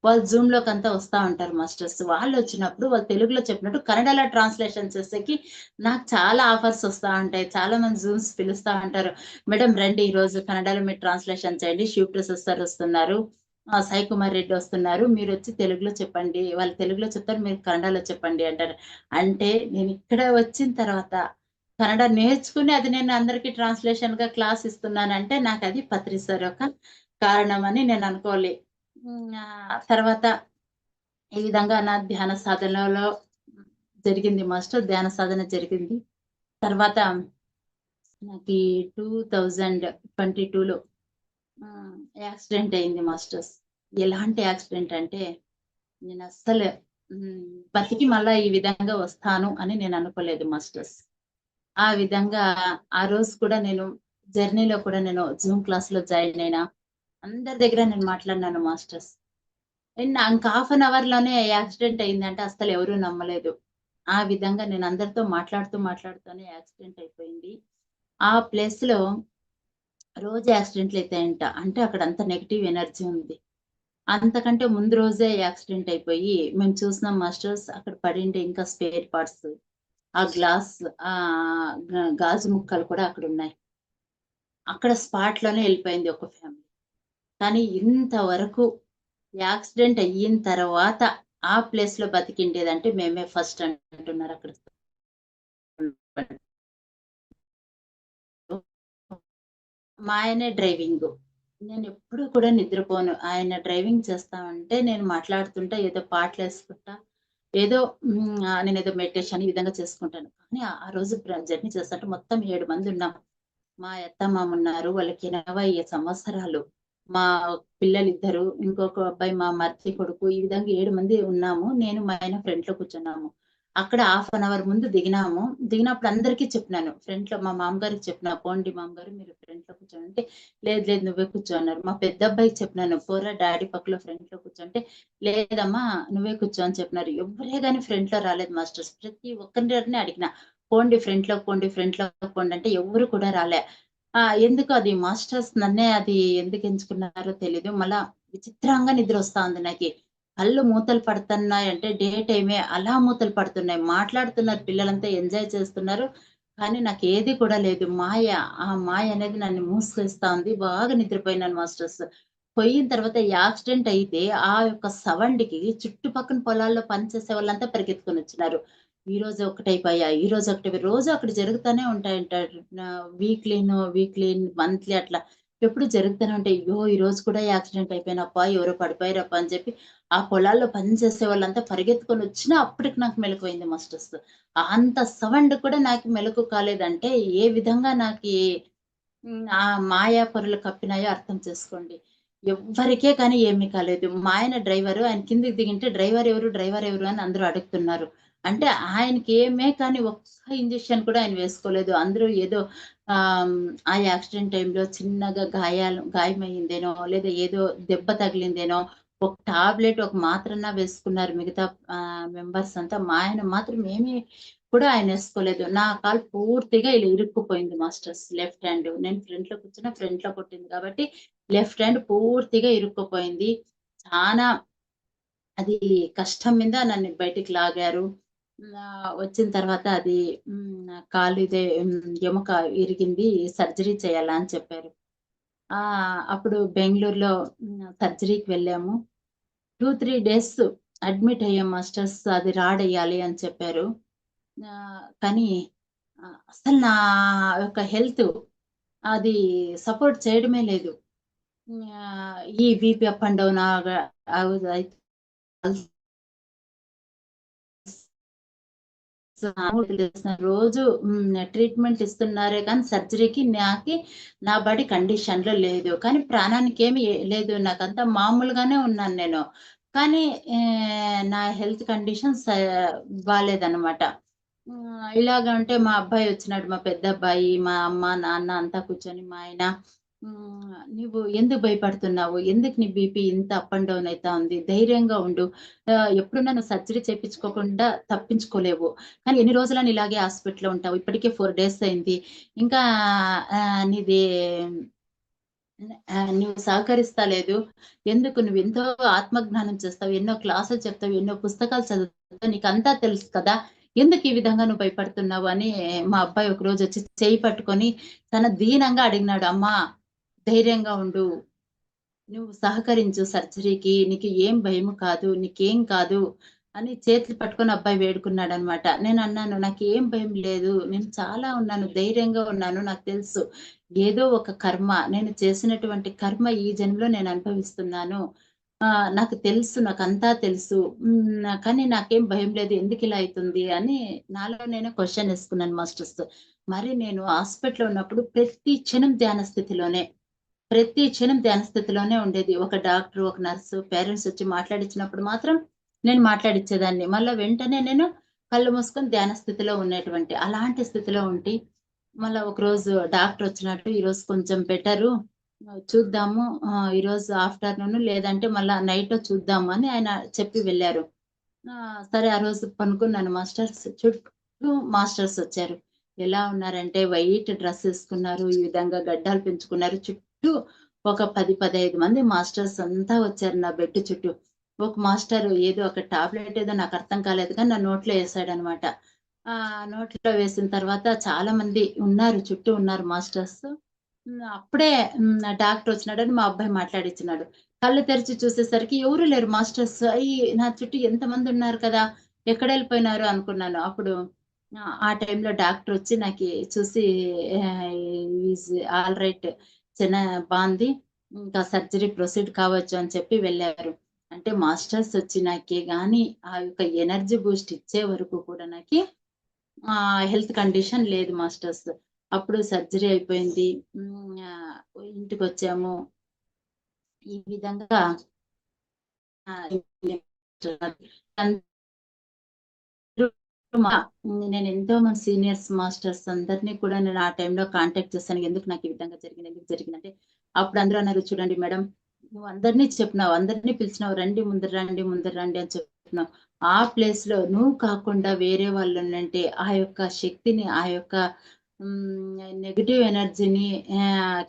వాళ్ళు జూమ్‌లోకంతా వస్తా ఉంటారు మాస్టర్స్. వాళ్ళొచ్చినప్పుడు వాళ్ళు తెలుగులో చెప్పినట్టు కన్నడలో ట్రాన్స్‌లేషన్ చేసేకి నాకు చాలా ఆఫర్స్ వస్తా ఉంటాయి. చాలా మంది జూమ్స్ పిలుస్తా ఉంటారు. మేడం రండి ఈరోజు కన్నడలో మీరు ట్రాన్స్‌లేషన్ చేయండి. శివప్రసాద్ సార్ వస్తున్నారు. సాయి కుమార్ రెడ్డి వస్తున్నారు. మీరొచ్చి తెలుగులో చెప్పండి. వాళ్ళు తెలుగులో చెప్తారు. మీరు కన్నడలో చెప్పండి అంటారు. అంటే నేనిక్కడ వచ్చిన తర్వాత కన్నడ నేర్చుకుని అది నేను అందరికి ట్రాన్స్‌లేషన్‌గా క్లాస్ ఇస్తున్నానంటే నాకది పత్రి సార్ యొక్క కారణమని నేను అనుకోవాలి. తర్వాత ఈ విధంగా నా ధ్యాన సాధనలో జరిగింది మాస్టర్. ధ్యాన సాధన జరిగింది. తర్వాత నాకీ 2022లో ఆహ్, యాక్సిడెంట్ అయింది మాస్టర్స్. ఎలాంటి యాక్సిడెంట్ అంటే నేనస్సలు బతికి మళ్ళా ఈ విధంగా వస్తాను అని నేను అనుకోలేదు మాస్టర్స్. ఆ విధంగా ఆ రోజు కూడా నేను జర్నీలో కూడా నేను జూమ్ క్లాస్‌లో జాయిన్ అయినా. అందరి దగ్గర నేను మాట్లాడినాను మాస్టర్స్. ఇంక హాఫ్ అన్ అవర్‌లోనే యాక్సిడెంట్ అయిందంటే అస్సలెవరు నమ్మలేదు. ఆ విధంగా నేను అందరితో మాట్లాడుతూనే యాక్సిడెంట్ అయిపోయింది. ఆ ప్లేస్‌లో రోజు యాక్సిడెంట్‌లయితాయంట. అంటే అక్కడంతా నెగెటివ్ ఎనర్జీ ఉంది. అంతకంటే ముందు రోజే యాక్సిడెంట్ అయిపోయి మేము చూసినాం మాస్టర్స్ అక్కడ పడిండే ఇంకా స్పేర్ పార్ట్స్, ఆ గ్లాస్ గాజు ముక్కలు కూడా అక్కడున్నాయి. అక్కడ స్పాట్‌లోనే ఎళ్ళిపోయింది ఒక ఫ్యామిలీ. కానీ ఇంతవరకు యాక్సిడెంట్ అయ్యిన తర్వాత ఆ ప్లేస్‌లో బతికిండేదంటే మేమే ఫస్ట్ అంటున్నారక్కడ. మా ఆయనే డ్రైవింగు. నేనెప్పుడు కూడా నిద్రపోను. ఆయన డ్రైవింగ్ చేస్తా ఉంటే నేను మాట్లాడుతుంటా, ఏదో పాటలేసుకుంటా, ఏదో నేనేదో మెడిటేషన్ ఈ విధంగా చేసుకుంటాను. కానీ ఆ రోజు జర్నీ చేస్తుంటే మొత్తం 7 మందున్నాం. మా అత్తమామన్నారు. వాళ్ళకి 80 సంవత్సరాలు. మా పిల్లలిద్దరు, ఇంకొక అబ్బాయి మా మరిది కొడుకు. ఈ విధంగా 7 మంది ఉన్నాము. నేను మా ఆయన ఫ్రంట్‌లో కూర్చున్నాము. అక్కడ హాఫ్ అన్ అవర్ ముందు దిగినాము. దిగినప్పుడు అందరికీ చెప్పినాను. ఫ్రంట్‌లో మా మామగారికి చెప్పిన, "పోండి మామగారు మీరు ఫ్రంట్‌లో కూర్చోండి" అంటే, "లేదు లేదు నువ్వే కూర్చో" అన్నారు. మా పెద్ద అబ్బాయికి చెప్పినాను, "పోరా డాడీ పక్కలో ఫ్రంట్‌లో కూర్చో" అంటే, "లేదమ్మా నువ్వే కూర్చో" అని చెప్పినారు. ఎవ్వరే గాని ఫ్రంట్‌లో రాలేదు మాస్టర్స్. ప్రతి ఒక్కరిని అడిగిన, "పోండి ఫ్రంట్‌లోకి పోండి, ఫ్రంట్‌లోకి పోండి" అంటే ఎవ్వరు కూడా రాలే. ఎందుకో అది మాస్టర్స్ నన్నే అది ఎందుకు ఎంచుకున్నారో తెలీదు. మళ్ళా విచిత్రంగా నిద్రొస్తా ఉంది నాకి. కళ్ళు మూతలు పడుతున్నాయంటే డే టైమే అలా మూతలు పడుతున్నాయి. మాట్లాడుతున్నారు పిల్లలంతా ఎంజాయ్ చేస్తున్నారు. కానీ నాకేది కూడా లేదు. మాయ, ఆ మాయ అనేది నన్ను మూసివేస్తా ఉంది. బాగా నిద్రపోయినాను మాస్టర్స్. పోయిన తర్వాత యాక్సిడెంట్ అయితే ఆ యొక్క సౌండ్‌కి చుట్టుపక్కన పొలాల్లో పనిచేసే వాళ్ళంతా పరిగెత్తుకొనొచ్చినారు. ఈరోజు ఒకటైపోయా, ఈరోజు ఒకటి రోజు అక్కడ జరుగుతానే ఉంటాయంట. వీక్లీ, మంత్లీ అట్లా ఎప్పుడు జరుగుతూనే ఉంటాయి. అయ్యో! ఈరోజు కూడా యాక్సిడెంట్ అయిపోయానప్పా! ఎవరో పడిపోయారప్పా! అని చెప్పి ఆ పొలాల్లో పని చేసే వాళ్ళంతా పరిగెత్తుకొనొచ్చినా అప్పటికి నాకు మెలకువైంది మాస్టర్స్. అంత సౌండ్ కూడా నాకు మెలుకు కాలేదంటే ఏ విధంగా నాకీ ఆ మాయా పొరలు కప్పినాయో అర్థం చేసుకోండి. ఎవ్వరికే కానీ ఏమీ కాలేదు. మా ఆయన డ్రైవరు. ఆయన కిందకి దిగింటే డ్రైవర్ ఎవరు? డ్రైవర్ ఎవరు? అని అందరూ అడుగుతున్నారు. అంటే ఆయనకి ఏమే కానీ ఒక్క ఇంజెక్షన్ కూడా ఆయన వేసుకోలేదు. అందరూ ఏదో ఆహ్, ఆ యాక్సిడెంట్ టైమ్‌లో చిన్నగా గాయమయిందేనో, లేదా ఏదో దెబ్బ తగిలిందేనో, ఒక టాబ్లెట్, ఒక మాత్రన్నా వేసుకున్నారు మిగతా మెంబర్స్ అంతా. మా ఆయన మాత్రం ఏమీ కూడా ఆయనేసుకోలేదు. నా కాలు పూర్తిగా ఇలా ఇరుక్కుపోయింది మాస్టర్స్ లెఫ్ట్ హ్యాండ్. నేను ఫ్రంట్‌లో కూర్చున్నా, ఫ్రంట్‌లో కొట్టింది కాబట్టి లెఫ్ట్ హ్యాండ్ పూర్తిగా ఇరుక్కుపోయింది. చానా అది కష్టం మీద నన్ను బయటికి లాగారు. వచ్చిన తర్వాత అది నా కాలు ఎముక ఇరిగింది. సర్జరీ చేయాలా అని చెప్పారు. అప్పుడు బెంగుళూరులో సర్జరీకి వెళ్ళాము. 2, 3 డేస్ అడ్మిట్ అయ్యాం మాస్టర్స్. అది రాడెయ్యాలి అని చెప్పారు. కానీ అసలు నా యొక్క హెల్త్ అది సపోర్ట్ చేయడమే లేదు. ఈ బీపీ అప్ అండ్ డౌన్ రోజు ట్రీట్మెంట్ ఇస్తున్నారే కానీ సర్జరీకి నా బాడీ కండిషన్‌లో లేదు. కానీ ప్రాణానికేమి లేదు. నాకంతా మామూలుగానే ఉన్నాను నేను. కానీ నా హెల్త్ కండిషన్స్ బాలేదనమాట. ఇలాగంటే మా అబ్బాయి వచ్చినాడు. మా పెద్దబ్బాయి, మా అమ్మ, నాన్న అంతా కూర్చొని మా ఆయన "నువ్వు ఎందుకు భయపడుతున్నావు? ఎందుకు నీ బీపీ ఇంత అప్ అండ్ డౌన్ అయితా ఉంది? ధైర్యంగా ఉండు. ఎప్పుడన్నా నువ్వు సర్జరీ చేపించుకోకుండా తప్పించుకోలేవు. కానీ ఎన్ని రోజులని ఇలాగే హాస్పిటల్‌లో ఉంటావు? ఇప్పటికే 4 డేస్ అయింది. ఇంకా నీది నువ్వు సహకరిస్తా లేదు. ఎందుకు నువ్వెంతో ఆత్మజ్ఞానం చేస్తావు, ఎన్నో క్లాసులు చెప్తావు, ఎన్నో పుస్తకాలు చదువుతావు, నీకంతా తెలుసు కదా! ఎందుకు ఈ విధంగా నువ్వు భయపడుతున్నావు?" అని మా అబ్బాయి ఒకరోజొచ్చి చెయ్యి పట్టుకొని దీనంగా అడిగినాడు. "అమ్మా ధైర్యంగా ఉండు. నువ్వు సహకరించు సర్జరీకి. నీకు ఏం భయము కాదు. నీకేం కాదు" అని చేతులు పట్టుకొని అబ్బాయి వేడుకున్నాడనమాట. నేనన్నాను, "నాకేం భయం లేదు. నేను చాలా ఉన్నాను. ధైర్యంగా ఉన్నాను. నాకు తెలుసు. ఏదో ఒక కర్మ. నేను చేసినటువంటి కర్మ ఈ జన్మలో నేను అనుభవిస్తున్నాను. నాకు తెలుసు. నాకంతా తెలుసు. కానీ నాకేం భయం లేదు. ఎందుకిలా అయితుంది" అని నాలో నేనే క్వెషన్ ఏసుకున్నాను మాస్టర్స్. మరి నేను హాస్పిటల్‌లో ఉన్నప్పుడు ప్రతి క్షణం ధ్యాన స్థితిలోనే. ప్రతి క్షణం ధ్యాన స్థితిలోనే ఉండేది. ఒక డాక్టరు, ఒక నర్సు, పేరెంట్స్ వచ్చి మాట్లాడిచ్చినప్పుడు మాత్రం నేను మాట్లాడిచ్చేదాన్ని. మళ్ళా వెంటనే నేను కళ్ళు మూసుకొని ధ్యాన స్థితిలో ఉండేటువంటి అలాంటి స్థితిలో ఉంటి, మళ్ళా ఒకరోజు డాక్టరొచ్చినట్టు "ఈరోజు కొంచెం బెటరు. చూద్దాము. ఈరోజు ఆఫ్టర్‌నూన్ లేదంటే మళ్ళా నైటో చూద్దాము" అని ఆయన చెప్పి వెళ్లారు. సరే ఆ రోజు పనుకున్నాను మాస్టర్స్. చుట్టూ మాస్టర్సొచ్చారు. ఎలా ఉన్నారంటే వైట్ డ్రెస్ ఏసుకున్నారు. ఈ విధంగా గడ్డాలు పెంచుకున్నారు. చుట్టూ ఒక 10, 15 మంది మాస్టర్స్ అంతా వచ్చారు నా బెడ్ చుట్టూ. ఒక మాస్టరు ఏదో ఒక టాబ్లెట్ ఏదో నాకర్థం కాలేదు కానీ నా నోట్లో ఏసాడనమాట. నోట్లో వేసిన తర్వాత చాలా మంది ఉన్నారు. చుట్టూ ఉన్నారు మాస్టర్స్. అప్పుడే డాక్టరొచ్చినాడని మా అబ్బాయి మాట్లాడిచ్చినాడు. కళ్ళు తెరిచి చూసేసరికి ఎవరు లేరు మాస్టర్స్. నా చుట్టూ ఎంతమందున్నారు కదా! ఎక్కడెళ్ళిపోయినారు అనుకున్నాను. అప్పుడు ఆ టైంలో డాక్టరొచ్చి చూసి ఈజ్ ఆల్ రైట్. చిన్న బాంది ఇంకా సర్జరీ ప్రొసీడ్ కావచ్చు అని చెప్పి వెళ్ళారు. అంటే మాస్టర్స్ వచ్చి నాకే గాని ఆ యొక్క ఎనర్జీ బూస్ట్ ఇచ్చే వరకు కూడా నాకి హెల్త్ కండిషన్ లేదు మాస్టర్స్. అప్పుడు సర్జరీ అయిపోయింది. ఇంటికొచ్చాము. ఈ విధంగా మా నేను ఎంతో మంది సీనియర్స్ మాస్టర్స్ అందరినీ కూడా నేను ఆ టైంలో కాంటాక్ట్ చేశాను. ఎందుకు నాకు ఈ విధంగా జరిగింది? ఎందుకు జరిగిందంటే అప్పుడు అందరూ అన్నారు, చూడండి మేడం, నువ్వు అందరినీ చెప్పినావు, అందరినీ పిలిచినావు, రండి ముందర రండి, ముందర రండి అని చెప్పినావు. ఆ ప్లేస్‌లో నువ్వు కాకుండా వేరే వాళ్ళుండుంటే ఆ యొక్క శక్తిని, ఆ యొక్క నెగెటివ్ ఎనర్జీని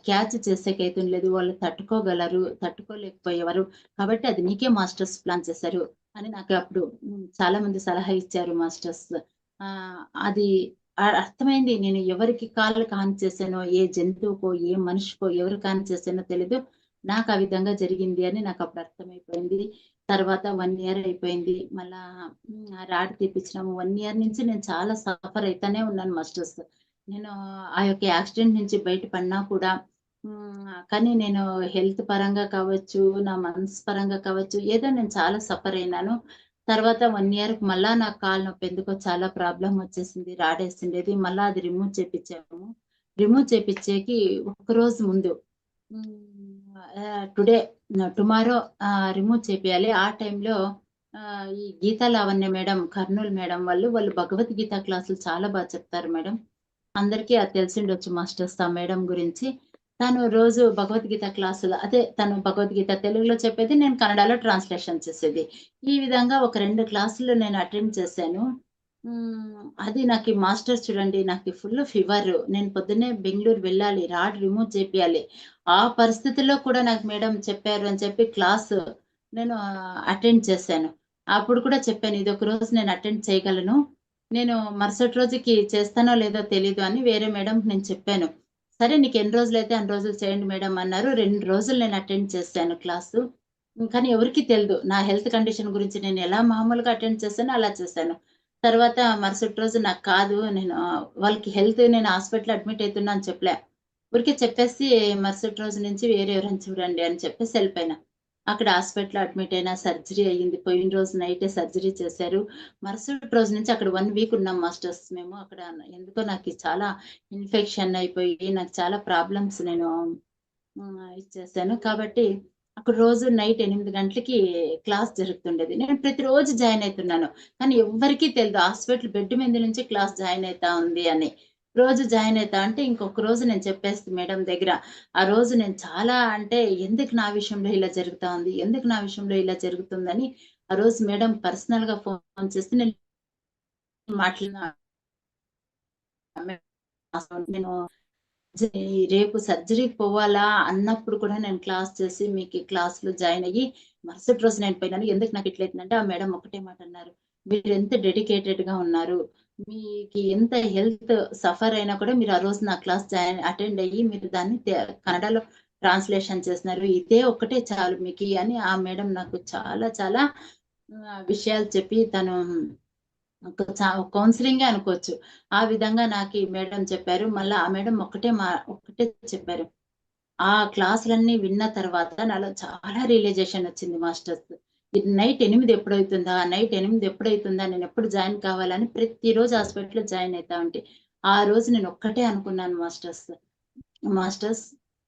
క్యాచ్ చేసేకైతుండలేదు. వాళ్ళు తట్టుకోగలరు, తట్టుకోలేకపోయేవారు. కాబట్టి అది నీకే మాస్టర్స్ ప్లాన్ చేశారు అని నాకు అప్పుడు చాలా మంది సలహా ఇచ్చారు మాస్టర్స్. అది అర్థమైంది. నేను ఎవరికి కాళ్ళకి హాని చేశానో, ఏ జంతువుకో, ఏ మనిషికో ఎవరికి హాని చేశానో తెలీదు. నాకు ఆ విధంగా జరిగింది అని నాకప్పుడు అర్థమైపోయింది. తర్వాత 1 ఇయర్ అయిపోయింది. మళ్ళా రాడ్ తీపిచ్చినాము. 1 ఇయర్ నుంచి నేను చాలా సఫర్ అయితానే ఉన్నాను మాస్టర్స్. నేను ఆ యొక్క యాక్సిడెంట్ నుంచి బయట పడినా కూడా కానీ నేను హెల్త్ పరంగా కావచ్చు, నా మనసు పరంగా కావచ్చు, ఏదో నేను చాలా సఫర్ అయినాను. తర్వాత 1 ఇయర్‌కి మళ్ళా నాకు కాలు నొప్పి ఎందుకో చాలా ప్రాబ్లమ్ వచ్చేసింది. రాడేసిండేది. మళ్ళా అది రిమూవ్ చేపిచ్చాము. రిమూవ్ చేపిచ్చేకి ఒక్కరోజు ముందు టుడే టుమారో రిమూవ్ చేపియాలి. ఆ టైంలో ఈ గీతా లావణ్య మేడం, కర్నూల్ మేడం వాళ్ళు భగవద్గీత క్లాసులు చాలా చెప్తారు మేడం. అందరికీ అది తెలిసుండొచ్చు మాస్టర్స్ ఆ మేడం గురించి. తను రోజు భగవద్గీత క్లాసులు తను భగవద్గీత తెలుగులో చెప్పేది, నేను కన్నడలో ట్రాన్స్‌లేషన్ చేసేది. ఈ విధంగా ఒక 2 క్లాసులు నేను అటెండ్ చేశాను. అది నాకి మాస్టర్స్ చూడండి, నాకి ఫుల్ ఫీవరు. నేను పొద్దున్నే బెంగుళూరు వెళ్ళాలి. రాడ్ రిమూవ్ చేపియాలి. ఆ పరిస్థితిలో కూడా నాకు మేడం చెప్పారు అని చెప్పి క్లాసు నేను అటెండ్ చేశాను. అప్పుడు కూడా చెప్పాను, ఇదొక రోజు నేను అటెండ్ చేయగలను. నేను మరుసటి రోజుకి చేస్తానో లేదో తెలీదు అని వేరే మేడంకి నేను చెప్పాను. సరే నీకెన్ని రోజులైతే అన్ని రోజులు చేయండి మేడం అన్నారు. 2 రోజులు నేను అటెండ్ చేశాను క్లాసు. కానీ ఎవరికీ తెలీదు. నా హెల్త్ కండిషన్ గురించి నేను ఎలా మామూలుగా అటెండ్ చేశానో అలా చేశాను. తర్వాత మరుసటి రోజు నాకు కాదు, నేను వాళ్ళకి నేను హాస్పిటల్‌లో అడ్మిట్ అయితున్నా అని చెప్పలే. ఊరికే చెప్పేసి మరుసటి రోజు నుంచి వేరే ఎవరైనా చూడండి అని చెప్పేసి ఎళ్ళిపోయినా. అక్కడ హాస్పిటల్‌లో అడ్మిట్ అయినా, సర్జరీ అయ్యింది. పోయిన రోజు నైటే సర్జరీ చేశారు. మరుసటి రోజు నుంచి అక్కడ 1 వీక్ ఉన్నాం మాస్టర్స్ మేము. అక్కడ ఎందుకో నాకి చాలా ఇన్ఫెక్షన్ అయిపోయి, నాకు చాలా ప్రాబ్లమ్స్ నేను ఇచ్చేసాను. కాబట్టి అక్కడ రోజు నైట్ 8 గంటలకి క్లాస్ జరుగుతుండేది. నేను ప్రతిరోజు జాయిన్ అయితున్నాను. కానీ ఎవ్వరికీ తెలీదు. హాస్పిటల్ బెడ్ మీద నుంచి క్లాస్ జాయిన్ అయితా ఉంది అని. రోజు జాయిన్ అయితా అంటే ఇంకొక రోజు నేను చెప్పేస్తి మేడం దగ్గర. ఆ రోజు నేను చాలా అంటే ఎందుకు నా విషయంలో ఇలా జరుగుతా ఉంది? ఎందుకు నా విషయంలో ఇలా జరుగుతుందని ఆ రోజు మేడం పర్సనల్‌గా ఫోన్ చేసి నేను మాట్లాడిన నేను రేపు సర్జరీకి పోవాలా అన్నప్పుడు కూడా నేను క్లాస్ చేసి మీకు క్లాస్‌లో జాయిన్ అయ్యి మరుసటి రోజు నేను పోయినాను. ఎందుకు నాకు ఇట్లయితుందంటే ఆ మేడం ఒకటే మాట అన్నారు. మీరెంత డెడికేటెడ్‌గా ఉన్నారు. మీకి ఎంత హెల్త్ సఫర్ అయినా కూడా మీరు ఆ రోజు నా క్లాస్ అటెండ్ అయ్యి మీరు దాన్ని కన్నడలో ట్రాన్స్‌లేషన్ చేసినారు. ఇదే ఒక్కటే చాలు మీకి అని ఆ మేడం నాకు చాలా చాలా విషయాలు చెప్పి తను ఒక కౌన్సెలింగే అనుకోవచ్చు. ఆ విధంగా నాకీ మేడం చెప్పారు. మళ్ళా ఆ మేడం ఒక్కటే చెప్పారు. ఆ క్లాసులన్నీ విన్న తర్వాత నాలో చాలా రియలైజేషన్ వచ్చింది మాస్టర్స్. ఇది నైట్ 8 ఎప్పుడైతుందా? నైట్ 8 ఎప్పుడైతుందా? నేనెప్పుడు జాయిన్ కావాలని ప్రతిరోజు హాస్పిటల్‌లో జాయిన్ అయితా ఉంటి. ఆ రోజు నేను ఒక్కటే అనుకున్నాను మాస్టర్స్. మాస్టర్స్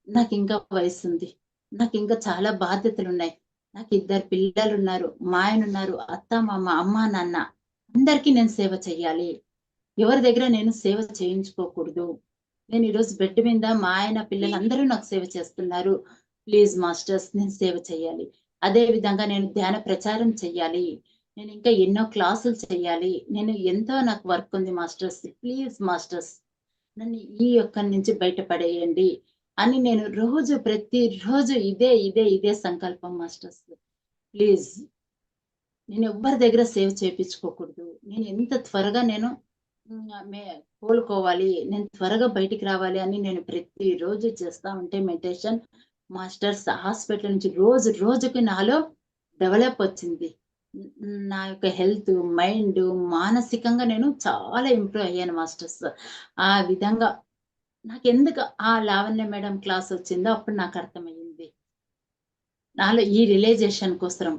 నాకింకా వయసుంది. నాకింకా చాలా బాధ్యతలున్నాయి. నాకిద్దరు పిల్లలున్నారు. మా ఆయనున్నారు. అత్త, మామ, అమ్మ, నాన్న అందరికీ నేను సేవ చెయ్యాలి. ఎవరి దగ్గర నేను సేవ చేయించుకోకూడదు. నేను ఈరోజు బెడ్ మీద మా ఆయన, పిల్లలందరూ నాకు సేవ చేస్తున్నారు. ప్లీజ్ మాస్టర్స్ నేను సేవ చేయాలి. అదే విధంగా నేను ధ్యాన ప్రచారం చెయ్యాలి. నేనింకా ఎన్నో క్లాసులు చెయ్యాలి. ఎంతో నాకు వర్క్ ఉంది మాస్టర్స్. ప్లీజ్ మాస్టర్స్ నన్ను ఈ యొక్కడి నుంచి బయట పడేయండి అని నేను ప్రతిరోజు ఇదే సంకల్పం మాస్టర్స్. ప్లీజ్ నేనెవ్వరి దగ్గర సేవ చేపించుకోకూడదు. నేను ఎంత త్వరగా నేను హ్మ్. కోలుకోవాలి. నేను త్వరగా బయటికి రావాలి అని నేను ప్రతిరోజు చేస్తా ఉంటే మెడిటేషన్ మాస్టర్స్ హాస్పిటల్ నుంచి రోజు రోజుకి నాలో డెవలప్ వచ్చింది. నా యొక్క హెల్త్, మైండ్, మానసికంగా నేను చాలా ఇంప్రూవ్ అయ్యాను మాస్టర్స్. ఆ విధంగా నాకెందుకు ఆ లావణ్య మేడం క్లాస్ వచ్చిందో అప్పుడు నాకు అర్థమయ్యింది. నాలో ఈ రియలైజేషన్ కోసరం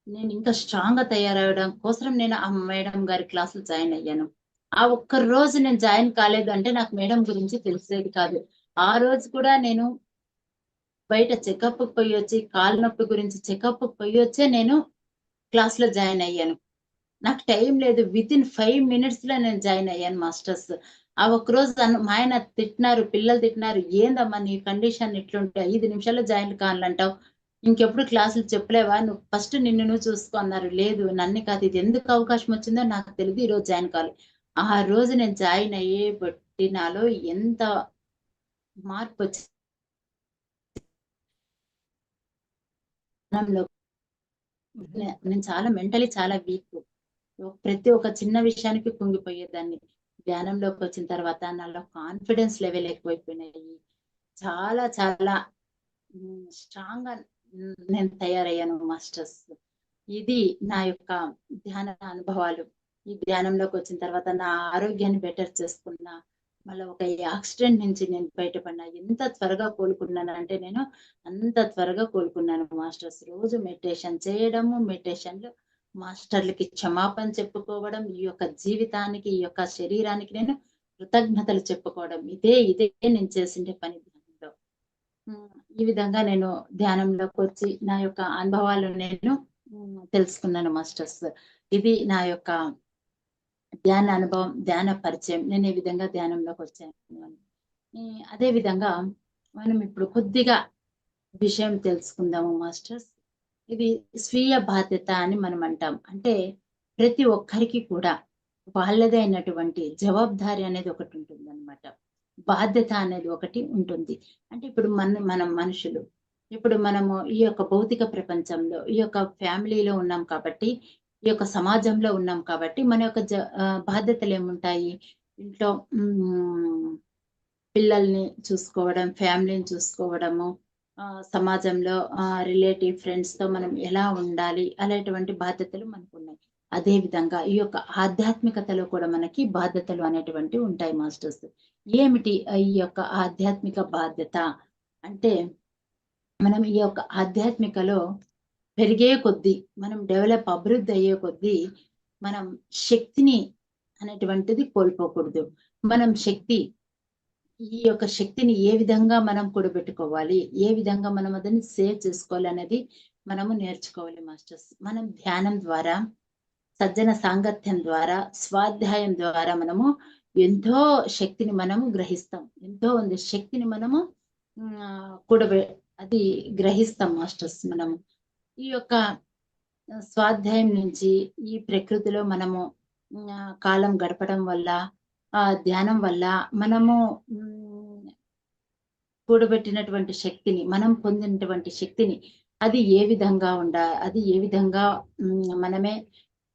నేను ఇంకా స్ట్రాంగ్‌గా తయారవ్వడం కోసం నేను ఆ మేడం గారి క్లాస్‌లో జాయిన్ అయ్యాను. ఆ ఒక్క రోజు నేను జాయిన్ కాలేదు అంటే నాకు మేడం గురించి తెలిసేది కాదు. ఆ రోజు కూడా నేను బయట చెకప్‌కి పోయొచ్చి, కాలు నొప్పి గురించి చెకప్‌కి పోయొచ్చే నేను క్లాస్‌లో జాయిన్ అయ్యాను. నాకు టైం లేదు. వితిన్ 5 మినిట్స్‌లో నేను జాయిన్ అయ్యాను మాస్టర్స్. ఆ ఒక్కరోజు మా ఆయన తిట్టినారు, పిల్లలు తిట్టినారు. "ఏందమ్మా నీ కండిషన్ ఇట్లుంటే 5 నిమిషాల్లో జాయిన్ కావాలంటావు. ఇంకెప్పుడు క్లాసులు చెప్పలేవా? నువ్వు ఫస్ట్ నిన్ను నువ్వు చూసుకో" అన్నారు. లేదు నన్ను కాదు, ఇది ఎందుకు అవకాశం వచ్చిందో నాకు తెలీదు. ఈరోజు జాయిన్ కావాలి. ఆ రోజు నేను జాయిన్ అయ్యే బట్టి నాలో ఎంత మార్పొచ్చింది. నేను చాలా మెంటల్లీ చాలా వీక్. ప్రతి ఒక్క చిన్న విషయానికి కుంగిపోయేదాన్ని. ధ్యానంలోకొచ్చిన తర్వాత నాలో కాన్ఫిడెన్స్ లెవెల్ ఎక్కువైపోయినాయి. చాలా చాలా స్ట్రాంగ్‌గా నేను తయారయ్యాను మాస్టర్స్. ఇది నా యొక్క ధ్యాన అనుభవాలు. ఈ ధ్యానంలోకొచ్చిన తర్వాత నా ఆరోగ్యాన్ని బెటర్ చేసుకున్నా. మళ్ళా ఒక యాక్సిడెంట్ నుంచి నేను బయటపడినా. ఎంత త్వరగా కోలుకున్నానంటే నేను అంత త్వరగా కోలుకున్నాను మాస్టర్స్. రోజు మెడిటేషన్ చేయడము, మెడిటేషన్‌లో మాస్టర్‌లకి క్షమాపణ చెప్పుకోవడం, ఈ యొక్క జీవితానికి, ఈ యొక్క శరీరానికి నేను కృతజ్ఞతలు చెప్పుకోవడం. ఇదే నేను చేసిండే పని ధ్యానంలో. హ్మ్. ఈ విధంగా నేను ధ్యానంలోకొచ్చి నా యొక్క అనుభవాలు నేను తెలుసుకున్నాను మాస్టర్స్. ఇది నా యొక్క ధ్యాన అనుభవం, ధ్యాన పరిచయం. నేను ఈ విధంగా ధ్యానంలోకొచ్చాను అని. అదే విధంగా మనం ఇప్పుడు కొద్దిగా విషయం తెలుసుకుందాము మాస్టర్స్. ఇది స్వీయ బాధ్యత అని మనం అంటాం. అంటే ప్రతి ఒక్కరికి కూడా వాళ్ళదే అయినటువంటి జవాబుదారీ అనేది ఒకటుంటుందన్నమాట. బాధ్యత అనేది ఒకటి ఉంటుంది. అంటే ఇప్పుడు మనం మనుషులు. ఇప్పుడు మనము ఈ యొక్క భౌతిక ప్రపంచంలో, ఈ యొక్క ఫ్యామిలీలో ఉన్నాం కాబట్టి, ఈ యొక్క సమాజంలో ఉన్నాం కాబట్టి, మన యొక్క బాధ్యతలేముంటాయి? ఇంట్లో హ్మ్. పిల్లల్ని చూసుకోవడం, ఫ్యామిలీని చూసుకోవడము, సమాజంలో రిలేటివ్ ఫ్రెండ్స్‌తో మనం ఎలా ఉండాలి అనేటువంటి బాధ్యతలు మనకున్నాయి. అదే విధంగా ఈ యొక్క ఆధ్యాత్మికతలో కూడా మనకి బాధ్యతలు అనేటువంటివి ఉంటాయి మాస్టర్స్. ఏమిటి ఈ యొక్క ఆధ్యాత్మిక బాధ్యత? అంటే మనం ఈ యొక్క ఆధ్యాత్మికలో పెరిగే కొద్దీ, మనం అభివృద్ధి అయ్యే కొద్దీ, మనం శక్తిని అనేటువంటిది కోల్పోకూడదు. మనం ఈ యొక్క శక్తిని ఏ విధంగా మనం కూడబెట్టుకోవాలి? ఏ విధంగా మనం అదని సేవ్ చేసుకోవాలనేది మనము నేర్చుకోవాలి మాస్టర్స్. మనం ధ్యానం ద్వారా, సజ్జన సాంగత్యం ద్వారా, స్వాధ్యాయం ద్వారా మనము ఎంతో శక్తిని మనము గ్రహిస్తాం. ఎంతో ఉంది శక్తిని మనము కూడబె అది గ్రహిస్తాం మాస్టర్స్ మనము. ఈ యొక్క స్వాధ్యాయం నుంచి ఈ ప్రకృతిలో మనము కాలం గడపడం వల్ల, ధ్యానం వల్ల మనము కూడబెట్టినటువంటి శక్తిని, మనం పొందినటువంటి శక్తిని అది ఏ విధంగా మనమే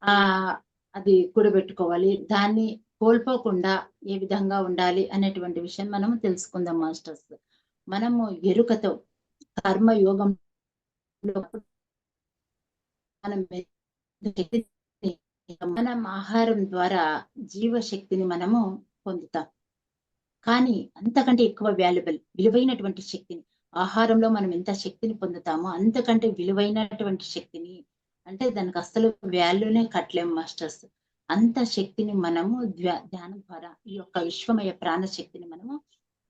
ఆహ్, అది కూడబెట్టుకోవాలి. దాన్ని కోల్పోకుండా ఏ విధంగా ఉండాలి అనేటువంటి విషయం మనము తెలుసుకుందాం మాస్టర్స్. మనము ఎరుకతో కర్మయోగంలో మనం శక్తిని మనం ఆహారం ద్వారా జీవశక్తిని మనము పొందుతాం. కానీ అంతకంటే ఎక్కువ విలువైనటువంటి శక్తిని ఆహారంలో మనం ఎంత శక్తిని పొందుతామో అంతకంటే విలువైనటువంటి శక్తిని అంటే దానికి అస్సలు వాల్యూనే కట్టలేము మాస్టర్స్. అంత శక్తిని మనము ధ్యానం ద్వారా ఈ యొక్క విశ్వమయ ప్రాణ శక్తిని మనము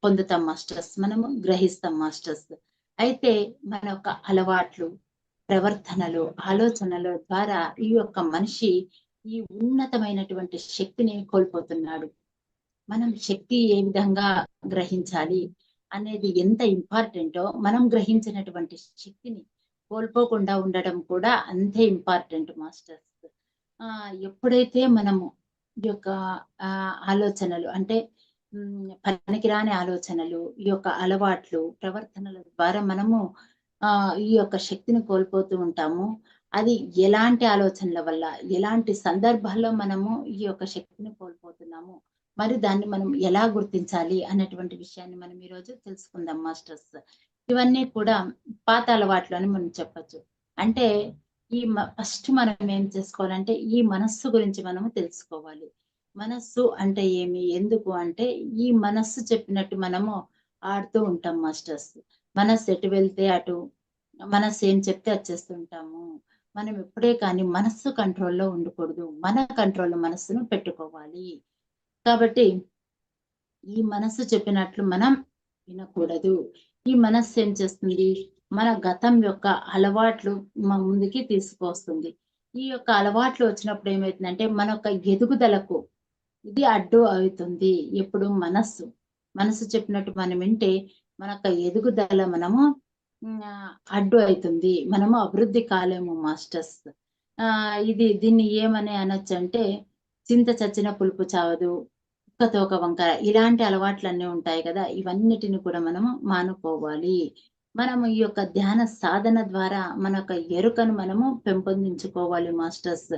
పొందుతాం మాస్టర్స్. మనము గ్రహిస్తాం మాస్టర్స్. అయితే మన యొక్క అలవాట్లు, ప్రవర్తనలు, ఆలోచనల ద్వారా ఈ యొక్క మనిషి ఈ ఉన్నతమైనటువంటి శక్తిని కోల్పోతున్నాడు. మనం శక్తి ఏ విధంగా గ్రహించాలి అనేది ఎంత ఇంపార్టెంటో, మనం గ్రహించినటువంటి శక్తిని కోల్పోకుండా ఉండడం కూడా అంతే ఇంపార్టెంట్ మాస్టర్స్. ఎప్పుడైతే మనము ఈ యొక్క ఆలోచనలు అంటే పనికిరాని ఆలోచనలు, ఈ యొక్క అలవాట్లు, ప్రవర్తనల ద్వారా మనము ఈ యొక్క శక్తిని కోల్పోతూ ఉంటాము. అది ఎలాంటి ఆలోచనల వల్ల, ఎలాంటి సందర్భాల్లో మనము ఈ యొక్క శక్తిని కోల్పోతున్నాము. మరి దాన్ని మనం ఎలా గుర్తించాలి అనేటువంటి విషయాన్ని మనం ఈరోజు తెలుసుకుందాం మాస్టర్స్. ఇవన్నీ కూడా పాత అలవాట్లు అని మనం చెప్పొచ్చు. అంటే ఫస్ట్ మనం ఏం చేసుకోవాలంటే ఈ మనస్సు గురించి మనము తెలుసుకోవాలి. మనస్సు అంటే ఏమి? ఎందుకు అంటే, ఈ మనస్సు చెప్పినట్టు మనము ఆడుతూ ఉంటాం మాస్టర్స్. మనస్సు ఎటు వెళ్తే అటు, మనస్సు ఏం చెప్తే అది చేస్తుంటాము. మనం ఎప్పుడే కానీ మనస్సు కంట్రోల్‌లో ఉండకూడదు. మన కంట్రోల్‌లో మనస్సును పెట్టుకోవాలి. కాబట్టి ఈ మనస్సు చెప్పినట్లు మనం వినకూడదు. ఈ మనస్సు ఏం చేస్తుంది? మన గతం యొక్క అలవాట్లు ముందుకి తీసుకొస్తుంది. ఈ యొక్క అలవాట్లు వచ్చినప్పుడు ఏమైతుందంటే, మన యొక్క ఎదుగుదలకు ఇది అడ్డు అవుతుంది. ఎప్పుడు మనస్సు. మనస్సు చెప్పినట్టు మనం వింటే, మన యొక్క ఎదుగుదల మనము అడ్డు అయితుంది. మనము అభివృద్ధి కాలేము మాస్టర్స్. దీన్ని ఏమని అనొచ్చంటే, చింత చచ్చిన పులుపు చావదు. కుక్కతో ఒక వంకర. ఇలాంటి అలవాట్లన్నీ ఉంటాయి కదా! ఇవన్నిటిని కూడా మనము మానుకోవాలి. మనము ఈ యొక్క ధ్యాన సాధన ద్వారా మన యొక్క ఎరుకను మనము పెంపొందించుకోవాలి మాస్టర్స్.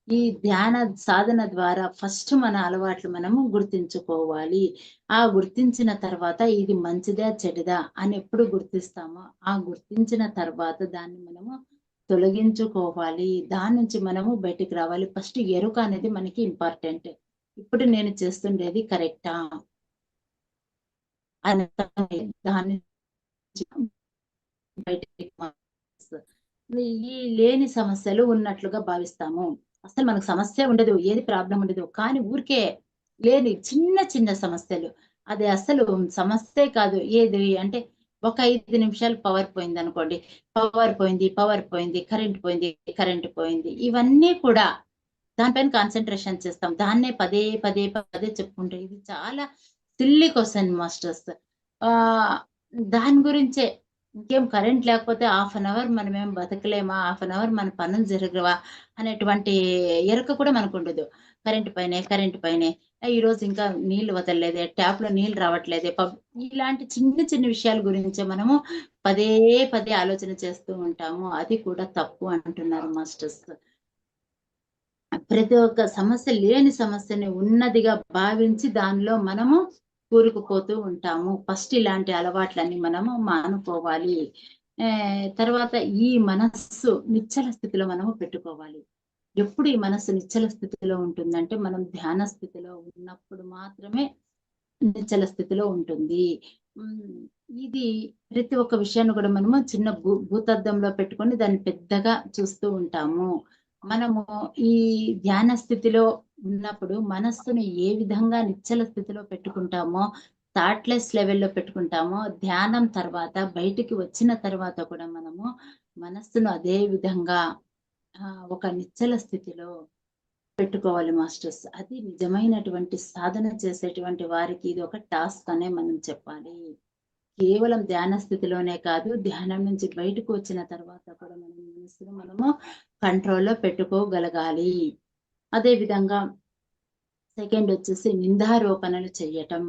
ఈ ధ్యాన సాధన ద్వారా ఫస్ట్ మన అలవాట్లు మనము గుర్తించుకోవాలి. ఆ గుర్తించిన తర్వాత ఇది మంచిదా? చెడుదా? అని ఎప్పుడు గుర్తిస్తామో, ఆ గుర్తించిన తర్వాత దాన్ని మనము తొలగించుకోవాలి. దాని నుంచి మనము బయటికి రావాలి. ఫస్ట్ ఎరుక అనేది మనకి ఇంపార్టెంట్. ఇప్పుడు నేను చేస్తుండేది కరెక్టా? అని దాని నుంచి బయటికి ఈ లేని సమస్యలు ఉన్నట్లుగా భావిస్తాము. అసలు మనకు సమస్యే ఉండదు. ఏది ప్రాబ్లమ్ ఉండదు. కానీ ఊరికే లేని చిన్న చిన్న సమస్యలు. అది అసలు సమస్యే కాదు. ఏది అంటే ఒక 5 నిమిషాలు పవర్ పోయిందనుకోండి. పవర్ పోయింది, కరెంట్ పోయింది. ఇవన్నీ కూడా దానిపైన కాన్సంట్రేషన్ చేస్తాం. దాన్నే పదే, పదే, పదే చెప్పుకుంటే ఇది చాలా సిల్లీ క్వెషన్ మాస్టర్స్. ఆహ్, దాని గురించే ఇంకేం కరెంట్ లేకపోతే హాఫ్ అన్ అవర్ మనమేం బతకలేమా? హాఫ్ అన్ అవర్ మన పనులు జరగవా? అనేటువంటి ఎరుక కూడా మనకుండదు. కరెంట్ పైనే. ఈరోజు ఇంకా నీళ్లు వదలలేదే, ట్యాప్‌లో నీళ్లు రావట్లేదే, ఇలాంటి చిన్న చిన్న విషయాల గురించే మనము పదే పదే ఆలోచన చేస్తూ ఉంటాము. అది కూడా తప్పు అంటున్నారు మాస్టర్స్. ప్రతి ఒక్క సమస్య లేని సమస్యని ఉన్నదిగా భావించి దానిలో మనము కూరుకుపోతూ ఉంటాము. ఫస్ట్ ఇలాంటి అలవాట్లన్నీ మనము మానుకోవాలి. తర్వాత ఈ మనస్సు నిశ్చల స్థితిలో మనము పెట్టుకోవాలి. ఎప్పుడు ఈ మనస్సు నిశ్చల స్థితిలో ఉంటుందంటే, మనం ధ్యాన స్థితిలో ఉన్నప్పుడు మాత్రమే నిశ్చల స్థితిలో ఉంటుంది. హ్మ్. ఇది ప్రతి ఒక్క విషయాన్ని కూడా మనము చిన్న భూతద్దంలో పెట్టుకొని దాన్ని పెద్దగా చూస్తూ ఉంటాము. మనము ఈ ధ్యాన స్థితిలో ఉన్నప్పుడు మనస్సుని ఏ విధంగా నిశ్చల స్థితిలో పెట్టుకుంటామో, థాట్‌లెస్ లెవెల్‌లో పెట్టుకుంటామో, ధ్యానం తర్వాత బయటికి వచ్చిన తర్వాత కూడా మనము మనస్సును అదే విధంగా ఒక నిశ్చల స్థితిలో పెట్టుకోవాలి మాస్టర్స్. అది నిజమైనటువంటి సాధన చేసేటువంటి వారికి ఇది ఒక టాస్క్ అనే మనం చెప్పాలి. కేవలం ధ్యాన స్థితిలోనే కాదు, ధ్యానం నుంచి బయటకు వచ్చిన తర్వాత కూడా మనం మనసును మనము కంట్రోల్‌లో పెట్టుకోగలగాలి. అదే విధంగా సెకండ్ వచ్చేసి నిందారోపణలు చెయ్యటం.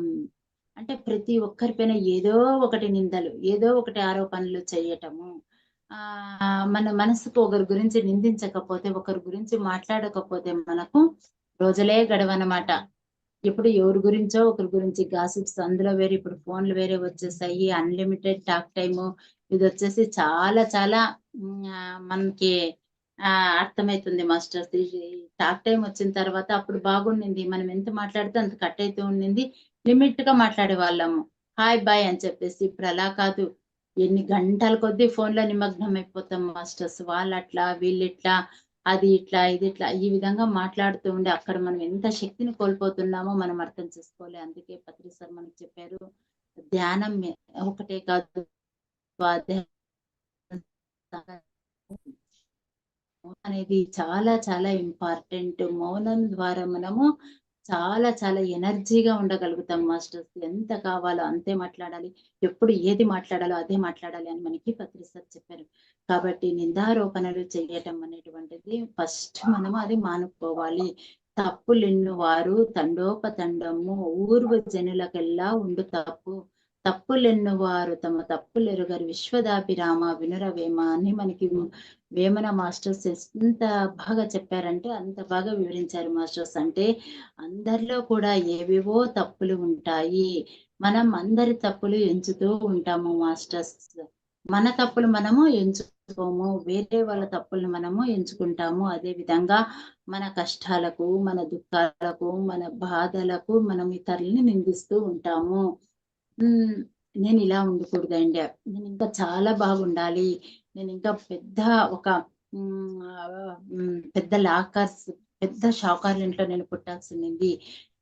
అంటే ప్రతి ఒక్కరి పైన ఏదో ఒకటి నిందలు, ఏదో ఒకటి ఆరోపణలు చెయ్యటము. మన మనసుకు ఒకరి గురించి నిందించకపోతే, ఒకరి గురించి మాట్లాడకపోతే మనకు రోజులే గడవనమాట. ఇప్పుడు ఎవరి గురించో ఒకరి గురించి గాసిప్స్ అందులో వేరే ఇప్పుడు ఫోన్‌లు వేరే వచ్చేసాయి. అన్‌లిమిటెడ్ టాక్ టైము ఇదొచ్చేసి చాలా చాలా మనకి అర్థమైతుంది మాస్టర్స్. ఇది టాక్ టైమ్ వచ్చిన తర్వాత అప్పుడు బాగుండింది. మనం ఎంత మాట్లాడితే అంత కట్ అయితూ ఉండింది. లిమిట్‌గా మాట్లాడేవాళ్ళము. హాయ్, బాయ్ అని చెప్పేసి. ఇప్పుడు అలా కాదు. ఎన్ని గంటల కొద్దీ ఫోన్‌లో నిమగ్నం అయిపోతాం మాస్టర్స్. వాళ్ళట్లా, వీళ్ళిట్లా, అది ఇట్లా, ఇది ఇట్లా ఈ విధంగా మాట్లాడుతూ ఉండి అక్కడ మనం ఎంత శక్తిని కోల్పోతున్నామో మనం అర్థం చేసుకోవాలి. అందుకే పత్రి సార్ మనకు చెప్పారు. ధ్యానం ఒకటే కాదు, స్వాధ్యాయం అనేది చాలా చాలా ఇంపార్టెంట్. మౌనం ద్వారా మనము చాలా చాలా ఎనర్జీగా ఉండగలుగుతాం మాస్టర్స్. ఎంత కావాలో అంతే మాట్లాడాలి. ఎప్పుడు ఏది మాట్లాడాలో అదే మాట్లాడాలి అని మనకి పత్రి సార్ చెప్పారు. కాబట్టి నిందారోపణలు చేయటం అనేటువంటిది ఫస్ట్ మనము అది మానుకోవాలి. తప్పులెన్నువారు తండోపతండము ఊర్వ జనులకెల్లా ఉండు తప్పు. తప్పులెన్నువారు తమ తప్పులెరుగరు విశ్వదాభిరామ వినురవేమ అని మనకి వేమన మాస్టర్స్ ఎంత బాగా చెప్పారంటే అంత బాగా వివరించారు మాస్టర్స్. అంటే అందరిలో కూడా ఏవేవో తప్పులు ఉంటాయి. మనం అందరి తప్పులు ఎంచుతూ ఉంటాము మాస్టర్స్. మన తప్పులు మనము ఎంచుకోము, వేరే వాళ్ళ తప్పులను మనము ఎంచుకుంటాము. అదే విధంగా మన కష్టాలకు, మన దుఃఖాలకు, మన బాధలకు మనం ఇతరులని నిందిస్తూ ఉంటాము. హ్మ్. నేనిలా ఉండకూడదండి. నేనింకా చాలా బాగుండాలి. నేనింకా పెద్ద ఒక పెద్ద లాకర్స్, పెద్ద షావుకారుల ఇంట్లో నేను పుట్టాల్సింది.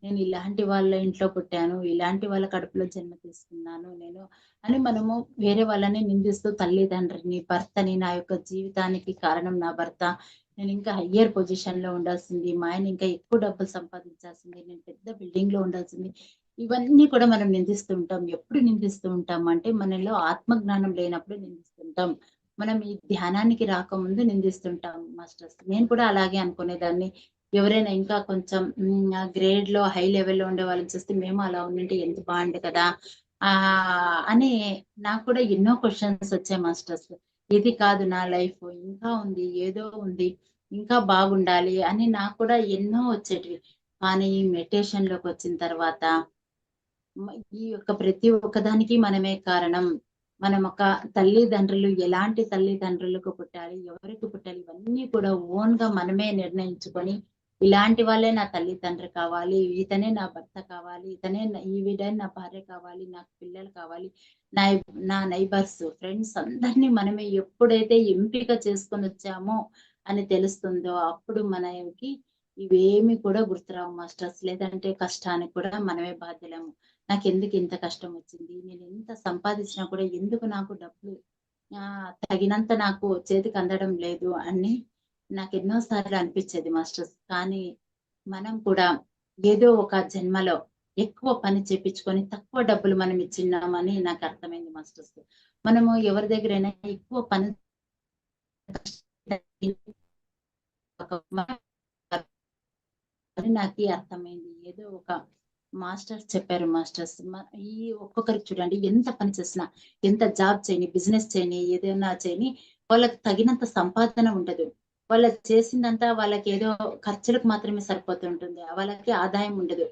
నేను ఇలాంటి వాళ్ళ ఇంట్లో పుట్టాను. ఇలాంటి వాళ్ళ కడుపులో జన్మ తీసుకున్నాను నేను అని మనము వేరే వాళ్ళని నిందిస్తూ తల్లిదండ్రిని, భర్తని, నా యొక్క జీవితానికి కారణం నా భర్త. నేనింకా హయ్యర్ పొజిషన్‌లో ఉండాల్సింది. మా ఆయన ఇంకా ఎక్కువ డబ్బులు సంపాదించాల్సింది. నేను పెద్ద బిల్డింగ్‌లో ఉండాల్సింది. ఇవన్నీ కూడా మనం నిందిస్తూ ఉంటాం. ఎప్పుడు నిందిస్తూ ఉంటాం అంటే, మనలో ఆత్మజ్ఞానం లేనప్పుడు నిందిస్తుంటాం. మనం ఈ ధ్యానానికి రాకముందు నిందిస్తుంటాం మాస్టర్స్. నేను కూడా అలాగే అనుకునేదాన్ని. ఎవరైనా ఇంకా కొంచెం గ్రేడ్‌లో, హై లెవెల్‌లో ఉండే వాళ్ళని చూస్తే, మేము అలా ఉండుంటే ఎంత బావుండు కదా! అని నాకు కూడా ఎన్నో క్వెషన్స్ వచ్చాయి మాస్టర్స్. ఇది కాదు నా లైఫ్, ఇంకా ఉంది, ఏదో ఉంది, ఇంకా బాగుండాలి అని నాకు కూడా ఎన్నో వచ్చేటివి. కానీ ఈ మెడిటేషన్‌లోకొచ్చిన తర్వాత మ ఈ యొక్క ప్రతి ఒక్కదానికి మనమే కారణం. మనం ఒక తల్లిదండ్రులు ఎలాంటి తల్లిదండ్రులకు పుట్టాలి, ఎవరికి పుట్టాలి, ఇవన్నీ కూడా ఓన్‌గా మనమే నిర్ణయించుకొని, ఇలాంటి వాళ్ళే నా తల్లిదండ్రి కావాలి, ఇతనే నా భర్త కావాలి, ఈవిడే నా భార్య కావాలి, నాకు పిల్లలు కావాలి, నా నా నైబర్స్, ఫ్రెండ్స్ అందరిని మనమే ఎప్పుడైతే ఎంపిక చేసుకొనొచ్చామో అని తెలుస్తుందో, అప్పుడు మనకి ఇవేమి కూడా గుర్తురావు మాస్టర్స్. లేదంటే కష్టానికి కూడా మనమే బాధ్యులము. నాకెందుకు ఇంత కష్టం వచ్చింది? నేను ఎంత సంపాదించినా కూడా ఎందుకు నాకు డబ్బులు తగినంత నాకు చేతికి అందడం లేదు అని నాకెన్నో సార్లు అనిపిచ్చేది మాస్టర్స్. కానీ మనం కూడా ఏదో ఒక జన్మలో ఎక్కువ పని చేపించుకొని తక్కువ డబ్బులు మనం ఇచ్చిన్నామని నాకు అర్థమైంది మాస్టర్స్. మనము ఎవరి దగ్గరైనా ఎక్కువ పని అని నాకి అర్థమైంది. ఏదో ఒక మాస్టర్స్ చెప్పారు మాస్టర్స్. ఈ ఒక్కొక్కరికి చూడండి ఎంత పని చేసినా, ఎంత జాబ్ చేయని, బిజినెస్ చేయని, ఏదైనా చేయని వాళ్ళకి తగినంత సంపాదన ఉండదు. వాళ్ళు చేసిందంతా వాళ్ళకేదో ఖర్చులకు మాత్రమే సరిపోతుంటుంది. వాళ్ళకి ఆదాయం ఉండదు.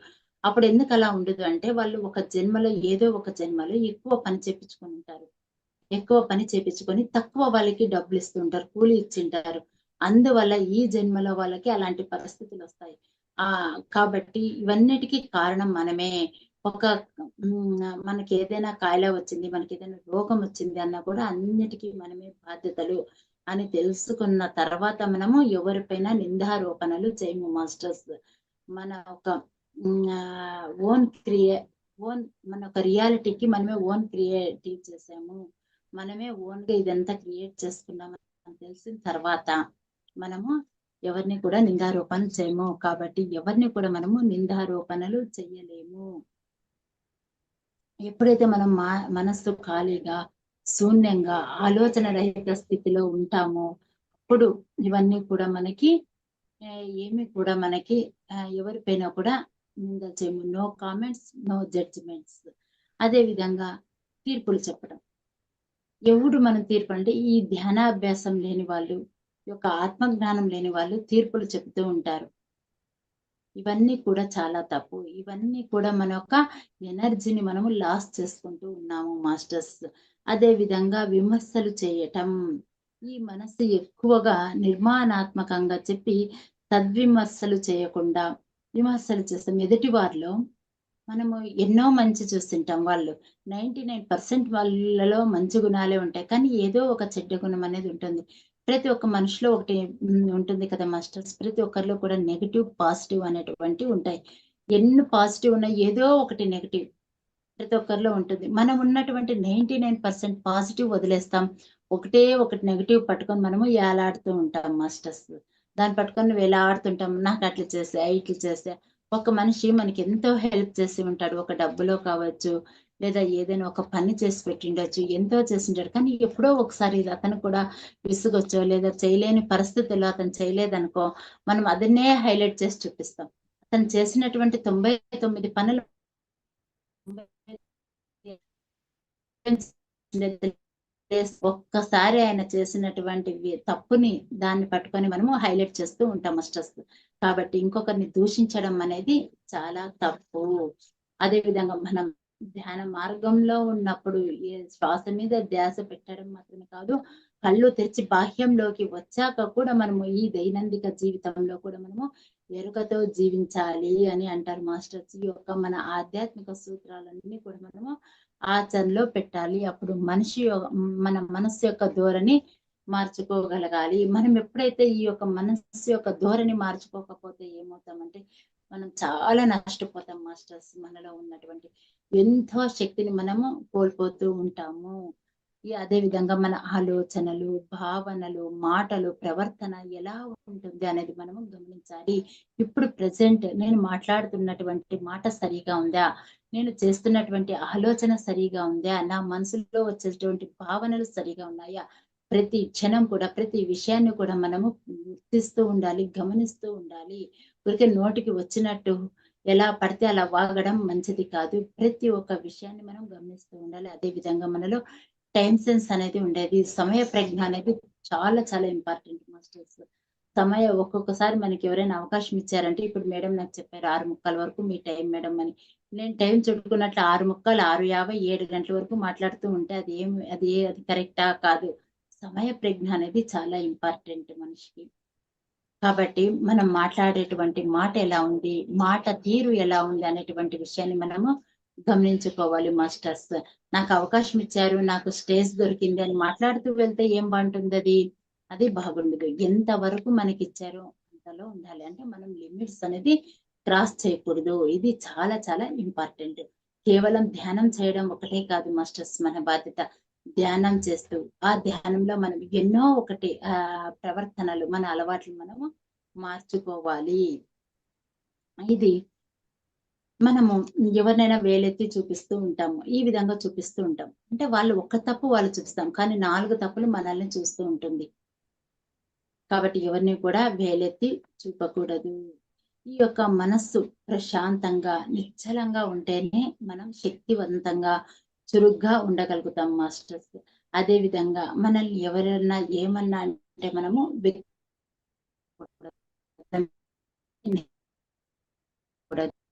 అప్పుడు ఎందుకలా ఉండదు అంటే వాళ్ళు ఒక జన్మలో ఏదో ఒక జన్మలో ఎక్కువ పని చేపించుకొనుంటారు. ఎక్కువ పని చేపించుకొని తక్కువ వాళ్ళకి డబ్బులిస్తూ ఉంటారు. కూలి ఇచ్చింటారు. అందువల్ల ఈ జన్మలో వాళ్ళకి అలాంటి పరిస్థితులొస్తాయి. కాబట్టి ఇవన్నిటికి కారణం మనమే. ఒక మనకేదైనా కాయిల వచ్చింది, మనకేదైనా రోగం వచ్చింది అన్నా కూడా అన్నిటికి మనమే బాధ్యతలు అని తెలుసుకున్న తర్వాత మనము ఎవరిపైన నిందారోపణలు చేయము మాస్టర్స్. మన ఒక ఓన్ క్రియే ఓన్ మన ఒక రియాలిటీకి మనమే ఓన్ క్రియేటివ్ చేసాము. మనమే ఓన్‌గా ఇదంతా క్రియేట్ చేసుకున్నామని తెలిసిన తర్వాత మనము ఎవరిని కూడా నిందారోపణలు చేయము. కాబట్టి ఎవరిని కూడా మనము నిందారోపణలు చెయ్యలేము. ఎప్పుడైతే మనం మనస్సు ఖాళీగా, శూన్యంగా, ఆలోచన రహిత స్థితిలో ఉంటామో, అప్పుడు ఇవన్నీ కూడా మనకి ఏమి కూడా మనకి ఎవరిపైన కూడా నిందలు చేయము. No comments, no judgements. అదే విధంగా తీర్పులు చెప్పడం. ఎవడు మనం తీర్పు అంటే ఈ ధ్యానాభ్యాసం లేని వాళ్ళు, ఈ యొక్క ఆత్మజ్ఞానం లేని వాళ్ళు తీర్పులు చెప్తూ ఉంటారు. ఇవన్నీ కూడా చాలా తప్పు. ఇవన్నీ కూడా మన యొక్క ఎనర్జీని మనము లాస్ చేసుకుంటూ ఉన్నాము మాస్టర్స్. అదే విధంగా విమర్శలు చేయటం. ఈ మనసు ఎక్కువగా నిర్మాణాత్మకంగా చెప్పి సద్విమర్శలు చేయకుండా విమర్శలు చేస్తాం. ఎదుటి వారిలో మనము ఎన్నో మంచి చూస్తుంటాం వాళ్ళు. 99% వాళ్ళలో మంచి గుణాలే ఉంటాయి. కానీ ఏదో ఒక చెడ్డ గుణం అనేది ఉంటుంది. ప్రతి ఒక్క మనిషిలో ఒకటి ఉంటుంది కదా మాస్టర్స్. ప్రతి ఒక్కరిలో కూడా నెగెటివ్, పాజిటివ్ అనేటువంటివి ఉంటాయి. ఎన్ని పాజిటివ్ ఉన్నాయి ఏదో ఒకటి నెగెటివ్ ప్రతి ఒక్కరిలో ఉంటుంది. మనం ఉన్నటువంటి 99% పాజిటివ్ వదిలేస్తాం. ఒకటే ఒకటి నెగెటివ్ పట్టుకొని మనము ఏలాడుతూ ఉంటాం మాస్టర్స్. దాన్ని పట్టుకొని వేలాడుతుంటాం. నాకట్లా చేసా, ఇట్లా చేసా. ఒక మనిషి మనకెంతో హెల్ప్ చేసి ఉంటాడు. ఒక డబ్బులో కావచ్చు, లేదా ఏదైనా ఒక పని చేసి పెట్టిండొచ్చు. ఎంతో చేసుంటాడు. కానీ ఎప్పుడో ఒకసారి అతను కూడా విసుగొచ్చో, లేదా చేయలేని పరిస్థితుల్లో అతను చేయలేదనుకో, మనం అదన్నే హైలైట్ చేసి చూపిస్తాం. అతను చేసినటువంటి 99 పనులు ఒక్కసారి ఆయన చేసినటువంటి తప్పుని దాన్ని పట్టుకొని మనము హైలైట్ చేస్తూ ఉంటాం మాస్టర్స్. కాబట్టి ఇంకొకరిని దూషించడం అనేది చాలా తప్పు. అదే విధంగా మనం ధ్యాన మార్గంలో ఉన్నప్పుడు శ్వాస మీద ధ్యాస పెట్టడం మాత్రమే కాదు, కళ్ళు తెరిచి బాహ్యంలోకి వచ్చాక కూడా మనము ఈ దైనందిక జీవితంలో కూడా మనము ఎరుకతో జీవించాలి అని అంటారు మాస్టర్స్. ఈ యొక్క మన ఆధ్యాత్మిక సూత్రాలన్నీ కూడా మనము ఆచరణలో పెట్టాలి. అప్పుడు మన మనస్సు యొక్క ధోరణి మార్చుకోగలగాలి. మనం ఎప్పుడైతే ఈ యొక్క మనస్సు యొక్క ధోరణి మార్చుకోకపోతే ఏమవుతామంటే మనం చాలా నష్టపోతాం మాస్టర్స్. మనలో ఉన్నటువంటి ఎంతో శక్తిని మనము కోల్పోతూ ఉంటాము. అదే విధంగా మన ఆలోచనలు, భావనలు, మాటలు, ప్రవర్తన ఎలా ఉంటుంది అనేది మనము గమనించాలి. ఇప్పుడు ప్రెజెంట్ నేను మాట్లాడుతున్నటువంటి మాట సరిగా ఉందా? నేను చేస్తున్నటువంటి ఆలోచన సరిగా ఉందా? నా మనసులో వచ్చేటువంటి భావనలు సరిగా ఉన్నాయా? ప్రతి క్షణం కూడా ప్రతి విషయాన్ని కూడా మనము గుర్తిస్తూ ఉండాలి, గమనిస్తూ ఉండాలి. ఊరికే నోటికి వచ్చినట్టు ఎలా పడితే అలా వాగడం మంచిది కాదు. ప్రతి ఒక్క విషయాన్ని మనం గమనిస్తూ ఉండాలి. అదే విధంగా మనలో టైమ్ సెన్స్ అనేది ఉండేది. సమయ ప్రజ్ఞ అనేది చాలా చాలా ఇంపార్టెంట్ మాస్టర్స్. ఒక్కొక్కసారి మనకి ఎవరైనా అవకాశం ఇచ్చారంటే, ఇప్పుడు మేడం నాకు చెప్పారు 6:45 వరకు మీ టైం మేడం అని. నేను టైం చూసుకున్నట్లు 6:45, 6:50, 7 గంటల వరకు మాట్లాడుతూ ఉంటే అది కరెక్టా? కాదు. సమయ ప్రజ్ఞ అనేది చాలా ఇంపార్టెంట్ మనిషికి. కాబట్టి మనం మాట్లాడేటువంటి మాట ఎలా ఉంది? మాట తీరు ఎలా ఉంది? అనేటువంటి విషయాన్ని మనము గమనించుకోవాలి మాస్టర్స్. నాకు అవకాశం ఇచ్చారు, నాకు స్టేజ్ దొరికింది అని మాట్లాడుతూ వెళ్తే ఏం బాగుంటుందది? అది బాగుండదు. ఎంత వరకు మనకిచ్చారో అంతలో ఉండాలి. అంటే మనం లిమిట్స్ అనేది క్రాస్ చేయకూడదు. ఇది చాలా చాలా ఇంపార్టెంట్. కేవలం ధ్యానం చేయడం ఒకటే కాదు మాస్టర్స్ మన బాధ్యత. ధ్యానం చేస్తూ, ఆ ధ్యానంలో మనం ఎన్నో ప్రవర్తనలు, మన అలవాట్లు మనము మార్చుకోవాలి. ఇది మనము ఎవరినైనా వేలెత్తి చూపిస్తూ ఉంటాము. ఈ విధంగా చూపిస్తూ ఉంటాం. అంటే వాళ్ళు ఒక్క తప్పు వాళ్ళు చూపిస్తాం. కానీ 4 తప్పులు మనల్ని చూస్తూ ఉంటుంది. కాబట్టి ఎవరిని కూడా వేలెత్తి చూపకూడదు. ఈ యొక్క మనస్సు ప్రశాంతంగా, నిశ్చలంగా ఉంటేనే మనం శక్తివంతంగా, చురుగ్గా ఉండగలుగుతాం మాస్టర్స్. అదే విధంగా మనల్ని ఎవరైనా ఏమన్నా అంటే మనము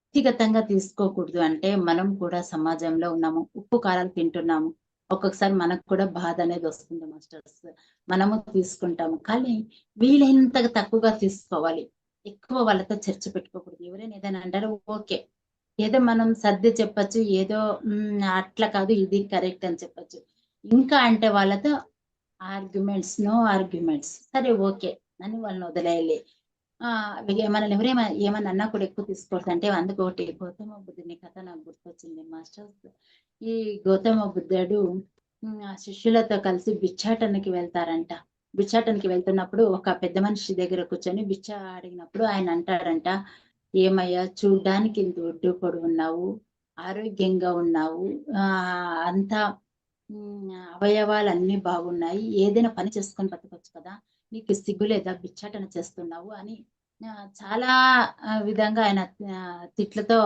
వ్యక్తిగతంగా తీసుకోకూడదు. అంటే మనం కూడా సమాజంలో ఉన్నాము. ఉప్పు, కారాలు తింటున్నాము. ఒక్కొక్కసారి మనకు కూడా బాధ అనేది వస్తుంది మాస్టర్స్. మనము తీసుకుంటాము. కానీ వీలైనంతగా తక్కువగా తీసుకోవాలి. ఎక్కువ వాళ్ళతో చర్చ పెట్టుకోకూడదు. ఎవరైనా ఏదైనా అంటారు ఓకే. ఏదో మనం సర్ది చెప్పొచ్చు. ఏదో అట్లా కాదు ఇది కరెక్ట్ అని చెప్పొచ్చు. ఇంకా అంటే వాళ్ళతో నో ఆర్గ్యుమెంట్స్. సరే ఓకే అని వాళ్ళని వదిలేయాలి. మనల్ని ఏమన్నా అన్నా కూడా ఎక్కువ తీసుకోవద్దు. అంటే అందుకొకటి గౌతమ బుద్ధుని కథ నాకు గుర్తొచ్చింది మాస్టర్స్. ఈ గౌతమ బుద్ధుడు ఆ శిష్యులతో కలిసి భిక్షాటనకి వెళ్తారంట. భిక్షాటనకి వెళ్తున్నప్పుడు ఒక పెద్ద మనిషి దగ్గర కూర్చొని భిక్ష అడిగినప్పుడు ఆయన అంటాడంట, "ఏమయ్యా చూడ్డానికి ఇంత ఒడ్డు పొడుగున్నావు, ఆరోగ్యంగా ఉన్నావు, అంతా అవయవాలన్నీ బాగున్నాయి. ఏదైనా పని చేసుకొని బతకొచ్చు కదా! నీకు సిగ్గు లేదా భిక్షాటన చేస్తున్నావు" అని చాలా విధంగా ఆయన తిట్లతో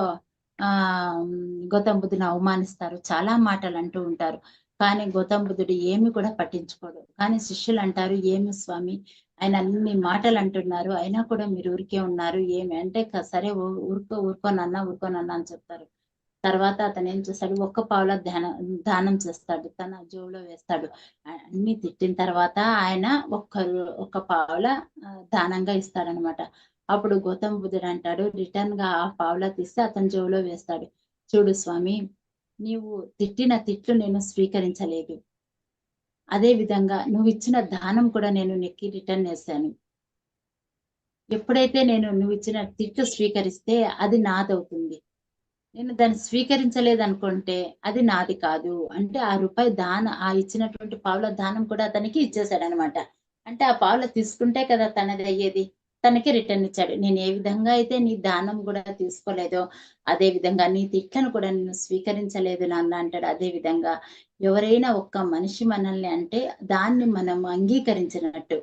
గౌతమ బుద్ధుని అవమానిస్తారు. చాలా మాటలు అంటూ ఉంటారు. కానీ గౌతమ బుద్ధుడు ఏమి కూడా పట్టించుకోడు. కానీ శిష్యులు అంటారు, "ఏమి స్వామి ఆయన అన్ని మాటలు అంటున్నారు. అయినా కూడా మీరు ఊరికే ఉన్నారు. ఏమి?" అంటే సరే ఊరుకోనన్నా అని చెప్తారు. తర్వాత అతనేం చేస్తాడు, ఒక్క పావలా దానం చేస్తాడు. తన జేబులో వేస్తాడు. అన్నీ తిట్టిన తర్వాత ఆయన ఒక్క పావలా దానంగా ఇస్తాడనమాట. అప్పుడు గౌతమ బుద్ధుడు అంటాడు, రిటర్న్‌గా ఆ పావలా తీసి అతని జేబులో వేస్తాడు. "చూడు స్వామి, నీవు తిట్టిన తిట్లు నేను స్వీకరించలేదు. అదే విధంగా నువ్విచ్చిన దానం కూడా నేను నీకు రిటర్న్ ఏశాను. ఎప్పుడైతే నువ్విచ్చిన తిట్లు స్వీకరిస్తే అది నాదవుతుంది. నేను దాన్ని స్వీకరించలేదనుకుంటే అది నాది కాదు." అంటే ఆ రూపాయి ఇచ్చినటువంటి పావుల దానం కూడా అతనికి ఇచ్చేసాడనమాట. అంటే ఆ పావుల తీసుకుంటే కదా తనదయ్యేది. తనకి రిటర్న్ ఇచ్చాడు. నేను ఏ విధంగా అయితే నీ దానం గూడా తీసుకోలేదో, అదే విధంగా నీ తిట్లను కూడా నేను స్వీకరించలేదు నాన్న అంటాడు. అదే విధంగా ఎవరైనా ఒక్క మనిషి మనల్ని అంటే దాన్ని మనం అంగీకరించినట్టు.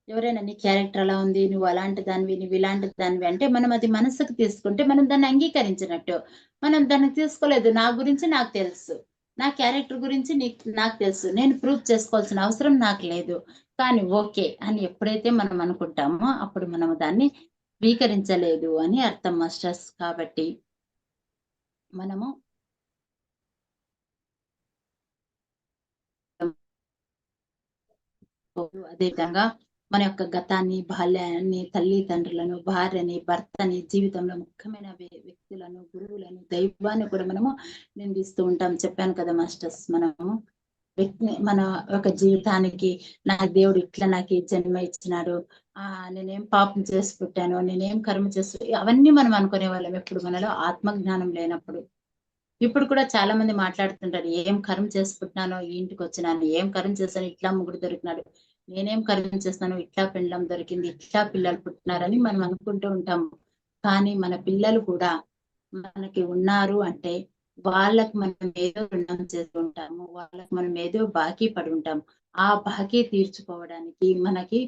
ఎవరైనా నీ క్యారెక్టర్ అలా ఉంది, నువ్వు అలాంటి దానివి, నువ్వు ఇలాంటి దానివి అంటే మనం అది మనసుకు తీసుకుంటే మనం దాన్ని అంగీకరించినట్టు. మనం దాన్ని తీసుకోలేదు. నా గురించి నాకు తెలుసు. నా క్యారెక్టర్ గురించి నాకు తెలుసు. నేను ప్రూవ్ చేసుకోవాల్సిన అవసరం నాకు లేదు. కానీ ఓకే అని ఎప్పుడైతే మనం అనుకుంటామో అప్పుడు మనం దాన్ని స్వీకరించలేదు అని అర్థం మాస్టర్స్. కాబట్టి మనము అదేవిధంగా మన యొక్క గతాన్ని, బాల్యాన్ని, తల్లిదండ్రులను, భార్యని, భర్తని, జీవితంలో ముఖ్యమైన వ్యక్తులను, గురువులను, దైవాన్ని కూడా మనము నిందిస్తూ ఉంటాం. చెప్పాను కదా మాస్టర్స్, మనము మన ఒక జీవితానికి నాకు దేవుడు ఇట్లా నాకు ఈ జన్మ ఇచ్చినాడు, నేనేం పాపం చేసి పుట్టాను, నేనేం కర్మ చేసి, అవన్నీ మనం అనుకునే వాళ్ళం ఎప్పుడు మనలో ఆత్మజ్ఞానం లేనప్పుడు. ఇప్పుడు కూడా చాలా మంది మాట్లాడుతుంటారు, ఏం కర్మ చేసి పుట్టినానో ఈ ఇంటికి వచ్చినాను, ఏం కర్మ చేశాను ఇట్లా మొగుడు దొరికినాడు, నేనేం కర్మ చేస్తాను ఇట్లా పెళ్ళం దొరికింది, ఇట్లా పిల్లలు పుట్టినారని మనం అనుకుంటూ ఉంటాము. కానీ మన పిల్లలు కూడా మనకి ఉన్నారు అంటే వాళ్ళకి మనం ఏదో రుణం చేసి ఉంటాము, వాళ్ళకి మనం ఏదో బాకీ పడి ఉంటాము. ఆ బాకీ తీర్చుకోవడానికి మనకి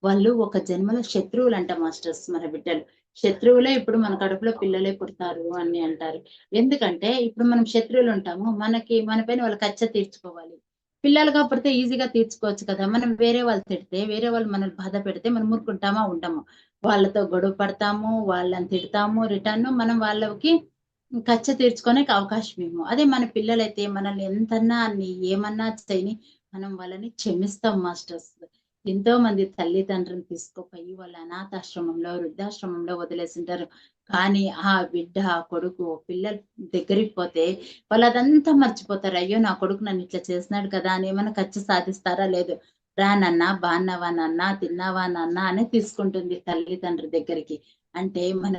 వాళ్ళు ఒక జన్మలో శత్రువులు అంట మాస్టర్స్. మన బిడ్డలు శత్రువులే ఇప్పుడు మన కడుపులో పిల్లలే పుడతారు అని అంటారు. ఎందుకంటే ఇప్పుడు మనం శత్రువులు ఉంటాము, మన పైన వాళ్ళు కచ్చ తీర్చుకోవాలి. పిల్లలుగా పుడితే ఈజీగా తీర్చుకోవచ్చు కదా. మనం వేరే వాళ్ళు తిడితే, వేరే వాళ్ళు మనల్ని బాధ పెడితే మనం ఊరుకుంటామా? ఉండము. వాళ్ళతో గొడవ పడతాము, వాళ్ళని తిడతాము, రిటర్న్ మనం వాళ్ళకి కచ్చ తీర్చుకోనికి అవకాశం ఇవ్వము. అదే మన పిల్లలైతే మనల్ని ఎంతన్నా ఏమన్నా చేయని మనం వాళ్ళని క్షమిస్తాం మాస్టర్స్. ఎంతో మంది తల్లిదండ్రులను తీసుకుపోయి వాళ్ళ అనాథాశ్రమంలో, వృద్ధాశ్రమంలో వదిలేసింటారు. కానీ ఆ బిడ్డ, ఆ కొడుకు, పిల్లలు దగ్గరికి పోతే వాళ్ళు అదంతా మర్చిపోతారు. అయ్యో! నా కొడుకు నన్ను ఇట్లా చేసినాడు కదా అని ఏమైనా కక్ష సాధిస్తారా? లేదు. రా నాన్న, బాగున్నావా నాన్న, తిన్నావా నాన్న అని తీసుకుంటుంది తల్లిదండ్రి దగ్గరికి. అంటే మన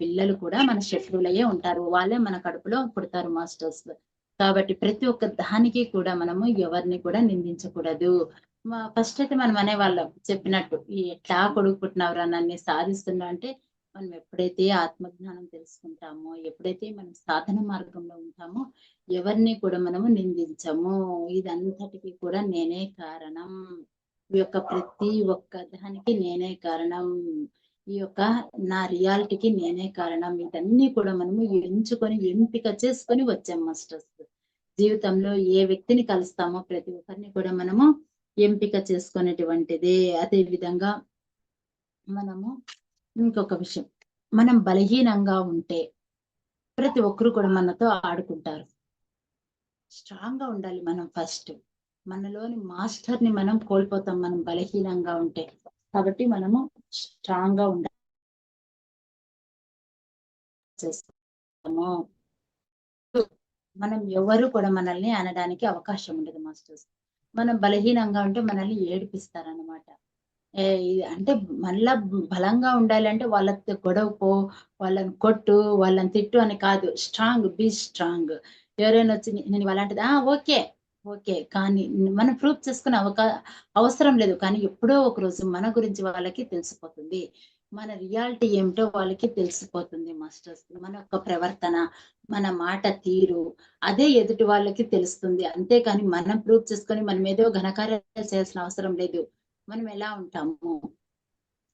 పిల్లలు కూడా మన శత్రువులయ్యే ఉంటారు. వాళ్ళే మన కడుపులో పుడతారు మాస్టర్స్. కాబట్టి ప్రతి ఒక్క దానికి కూడా మనము ఎవరిని కూడా నిందించకూడదు. ఫస్ట్ అయితే మనం అనేవాళ్ళం చెప్పినట్టు, ఎట్లా కొడుకు పుట్టినవురా నన్ను సాధిస్తున్నావు అంటే, మనం ఎప్పుడైతే ఆత్మజ్ఞానం తెలుసుకుంటామో, ఎప్పుడైతే మనం సాధన మార్గంలో ఉంటామో, ఎవరిని కూడా మనము నిందించము. ఇదంతటికి కూడా నేనే కారణం. ఈ యొక్క ప్రతి ఒక్క దానికి నేనే కారణం. ఈ యొక్క నా రియాలిటీకి నేనే కారణం. ఇదన్నీ కూడా మనము ఎంచుకొని, ఎంపిక చేసుకొని వచ్చాం మాస్టర్స్. జీవితంలో ఏ వ్యక్తిని కలుస్తామో ప్రతి ఒక్కరిని కూడా మనము ఎంపిక చేసుకునేటువంటిదే. అదే విధంగా మనము ఇంకొక విషయం, మనం బలహీనంగా ఉంటే ప్రతి ఒక్కరు కూడా మనతో ఆడుకుంటారు. స్ట్రాంగ్ గా ఉండాలి మనం ఫస్ట్. మనలోని మాస్టర్ ని మనం కోల్పోతాం మనం బలహీనంగా ఉంటే. కాబట్టి మనము స్ట్రాంగ్ గా ఉండాలి. చేస్తాము. మనం ఎవరు కూడా మనల్ని అనడానికి అవకాశం ఉండదు మాస్టర్స్. మనం బలహీనంగా ఉంటే మనల్ని ఏడిపిస్తారనమాట. అంటే మళ్ళా బలంగా ఉండాలంటే వాళ్ళతో గొడవపో, వాళ్ళని కొట్టు, వాళ్ళని తిట్టు అని కాదు. Be strong. ఎవరైనా వచ్చి నేను ఇవాళంటిది ఓకే. ఓకే. కానీ మనం ప్రూవ్ చేసుకునే అవసరం లేదు. కానీ ఎప్పుడో ఒక రోజు మన గురించి వాళ్ళకి తెలిసిపోతుంది. మన రియాలిటీ ఏమిటో వాళ్ళకి తెలిసిపోతుంది మాస్టర్స్. మన యొక్క ప్రవర్తన, మన మాట తీరు అదే ఎదుటి వాళ్ళకి తెలుస్తుంది. అంతేకాని మనం ప్రూవ్ చేసుకొని మనం ఏదో ఘనకార్యాలు చేయాల్సిన అవసరం లేదు. మనం ఎలా ఉంటాము?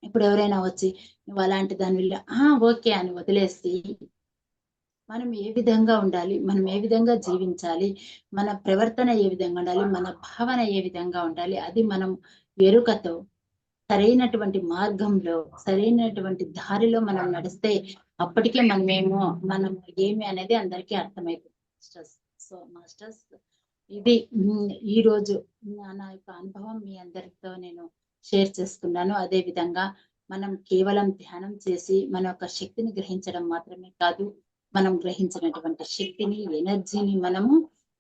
ఇప్పుడు ఎవరైనా వచ్చి నువ్వు అలాంటి దానివి ఓకే అని వదిలేసి, మనం ఏ విధంగా ఉండాలి? మనం ఏ విధంగా జీవించాలి? మన ప్రవర్తన ఏ విధంగా ఉండాలి? మన భావన ఏ విధంగా ఉండాలి? అది మనం ఎరుకతో సరైనటువంటి మార్గంలో, సరైనటువంటి దారిలో మనం నడిస్తే అప్పటికే మనం ఏమి అనేది అందరికీ అర్థమైపోతుంది మాస్టర్స్. సో మాస్టర్స్, ఇది ఈ రోజు నా యొక్క అనుభవం మీ అందరితో నేను షేర్ చేసుకున్నాను. అదే విధంగా మనం కేవలం ధ్యానం చేసి మన యొక్క శక్తిని గ్రహించడం మాత్రమే కాదు, మనం గ్రహించినటువంటి శక్తిని, ఎనర్జీని మనము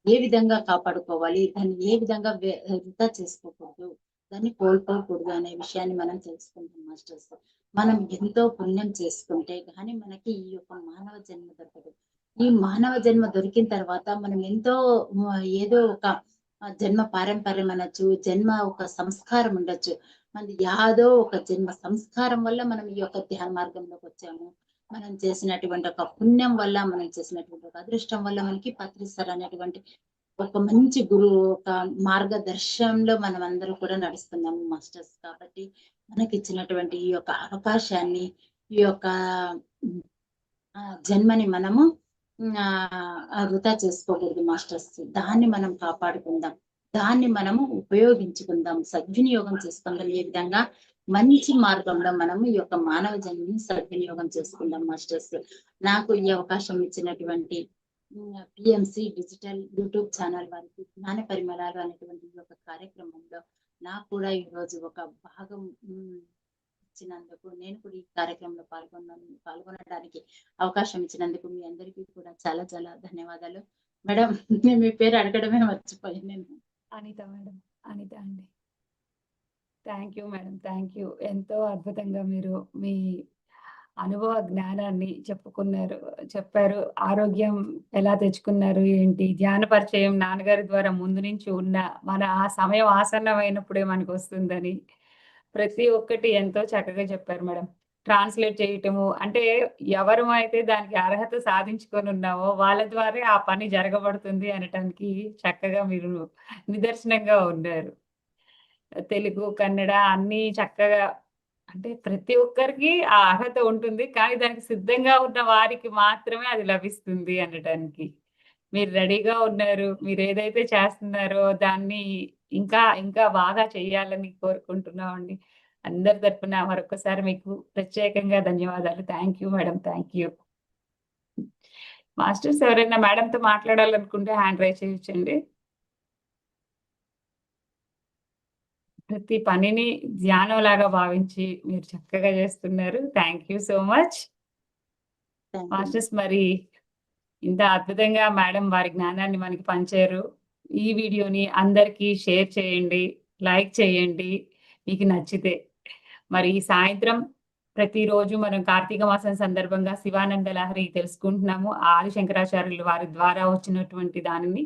ఏ విధంగా కాపాడుకోవాలి, దాన్ని ఏ విధంగా వృధా చేసుకోకూడదు, దాన్ని కోల్పోకూడదు అనే విషయాన్ని మనం తెలుసుకుంటాం మాస్టర్స్. మనం ఎంతో పుణ్యం చేసుకుంటే గాని మనకి ఈ యొక్క మానవ జన్మ దొరకదు. ఈ మానవ జన్మ దొరికిన తర్వాత మనం ఎంతో ఏదో ఒక జన్మ పారంపర్యం అనొచ్చు, జన్మ ఒక సంస్కారం ఉండొచ్చు. మనది యాదో ఒక జన్మ సంస్కారం వల్ల మనం ఈ యొక్క ధ్యాన మార్గంలోకి వచ్చాము. మనం చేసినటువంటి ఒక పుణ్యం వల్ల, మనం చేసినటువంటి ఒక అదృష్టం వల్ల మనకి పత్రిస్తారు అనేటువంటి ఒక మంచి గురువు, ఒక మార్గదర్శనంలో మనం అందరూ కూడా నడుస్తున్నాము మాస్టర్స్. కాబట్టి మనకిచ్చినటువంటి ఈ యొక్క అవకాశాన్ని, ఈ యొక్క జన్మని మనము వృధా చేసుకోకూడదు మాస్టర్స్. దాన్ని మనం కాపాడుకుందాం. దాన్ని మనము ఉపయోగించుకుందాం, సద్వినియోగం చేసుకుందాం. ఏ విధంగా మంచి మార్గంలో మనము ఈ యొక్క మానవ జన్మని సద్వినియోగం చేసుకుందాం మాస్టర్స్. నాకు ఈ అవకాశం ఇచ్చినటువంటి పిఎంసి డిజిటల్ యూట్యూబ్ ఛానల్ వారికి జ్ఞాన పరిమళాలు అనేటువంటి ఈ యొక్క కార్యక్రమంలో నాకు కూడా ఈరోజు ఒక భాగం ఇచ్చినందుకు, నేను కూడా ఈ కార్యక్రమంలో పాల్గొనడానికి అవకాశం ఇచ్చినందుకు మీ అందరికీ కూడా చాలా చాలా ధన్యవాదాలు. మేడం, మీ పేరు అడగడమే మర్చిపోయాను నేను. అనిత మేడం. అనిత అండి. Thank you madam. Thank you. ఎంతో అద్భుతంగా మీరు మీ అనుభవ జ్ఞానాన్ని చెప్పారు. ఆరోగ్యం ఎలా తెచ్చుకున్నారు ఏంటి? ధ్యాన పరిచయం నాన్నగారి ద్వారా ముందు నుంచి ఉన్న మన ఆ సమయం ఆసన్నమైనప్పుడే మనకొస్తుందని ప్రతి ఒక్కటి ఎంతో చక్కగా చెప్పారు మేడం. ట్రాన్స్‌లేట్ చేయటము అంటే ఎవరమైతే దానికి అర్హత సాధించుకొనున్నామో వాళ్ళ ద్వారే ఆ పని జరగబడుతుంది అనటానికి చక్కగా మీరు నిదర్శనంగా ఉన్నారు. తెలుగు, కన్నడ అన్నీ చక్కగా అంటే ప్రతి ఒక్కరికి ఆ అర్హత ఉంటుంది. కానీ దానికి సిద్ధంగా ఉన్న వారికి మాత్రమే అది లభిస్తుంది అనటానికి. మీరు రెడీగా ఉన్నారు. మీరేదైతే చేస్తున్నారో దాన్ని ఇంకా, ఇంకా బాగా చేయాలని కోరుకుంటున్నామండి. అందరి తరపున మరొక్కసారి మీకు ప్రత్యేకంగా ధన్యవాదాలు. Thank you madam. Thank you. Masters ఎవరైనా మేడంతో మాట్లాడాలనుకుంటే హ్యాండ్ రైజ్ చేయొచ్చండి. ప్రతి పనిని ధ్యానంలాగా భావించి మీరు చక్కగా చేస్తున్నారు. Thank you so much. Thank you. Masters మరి ఇంత అద్భుతంగా మేడం వారి జ్ఞానాన్ని మనకి పంచారు. ఈ వీడియోని అందరికీ షేర్ చేయండి. లైక్ చేయండి. మీకు నచ్చితే. మరి సాయంత్రం ప్రతిరోజు మనం కార్తీక మాసం సందర్భంగా శివానంద లహరి తెలుసుకుంటున్నాము. ఆది శంకరాచార్యులు వారి ద్వారా వచ్చినటువంటి దానిని.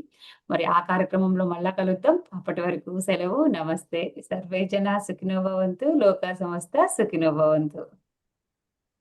మరి ఆ కార్యక్రమంలో మళ్ళా కలుద్దాం. అప్పటి వరకు సెలవు. నమస్తే. సర్వే జన సుఖినో భవంతు. లోకా సమస్త సుఖినో భవంతు.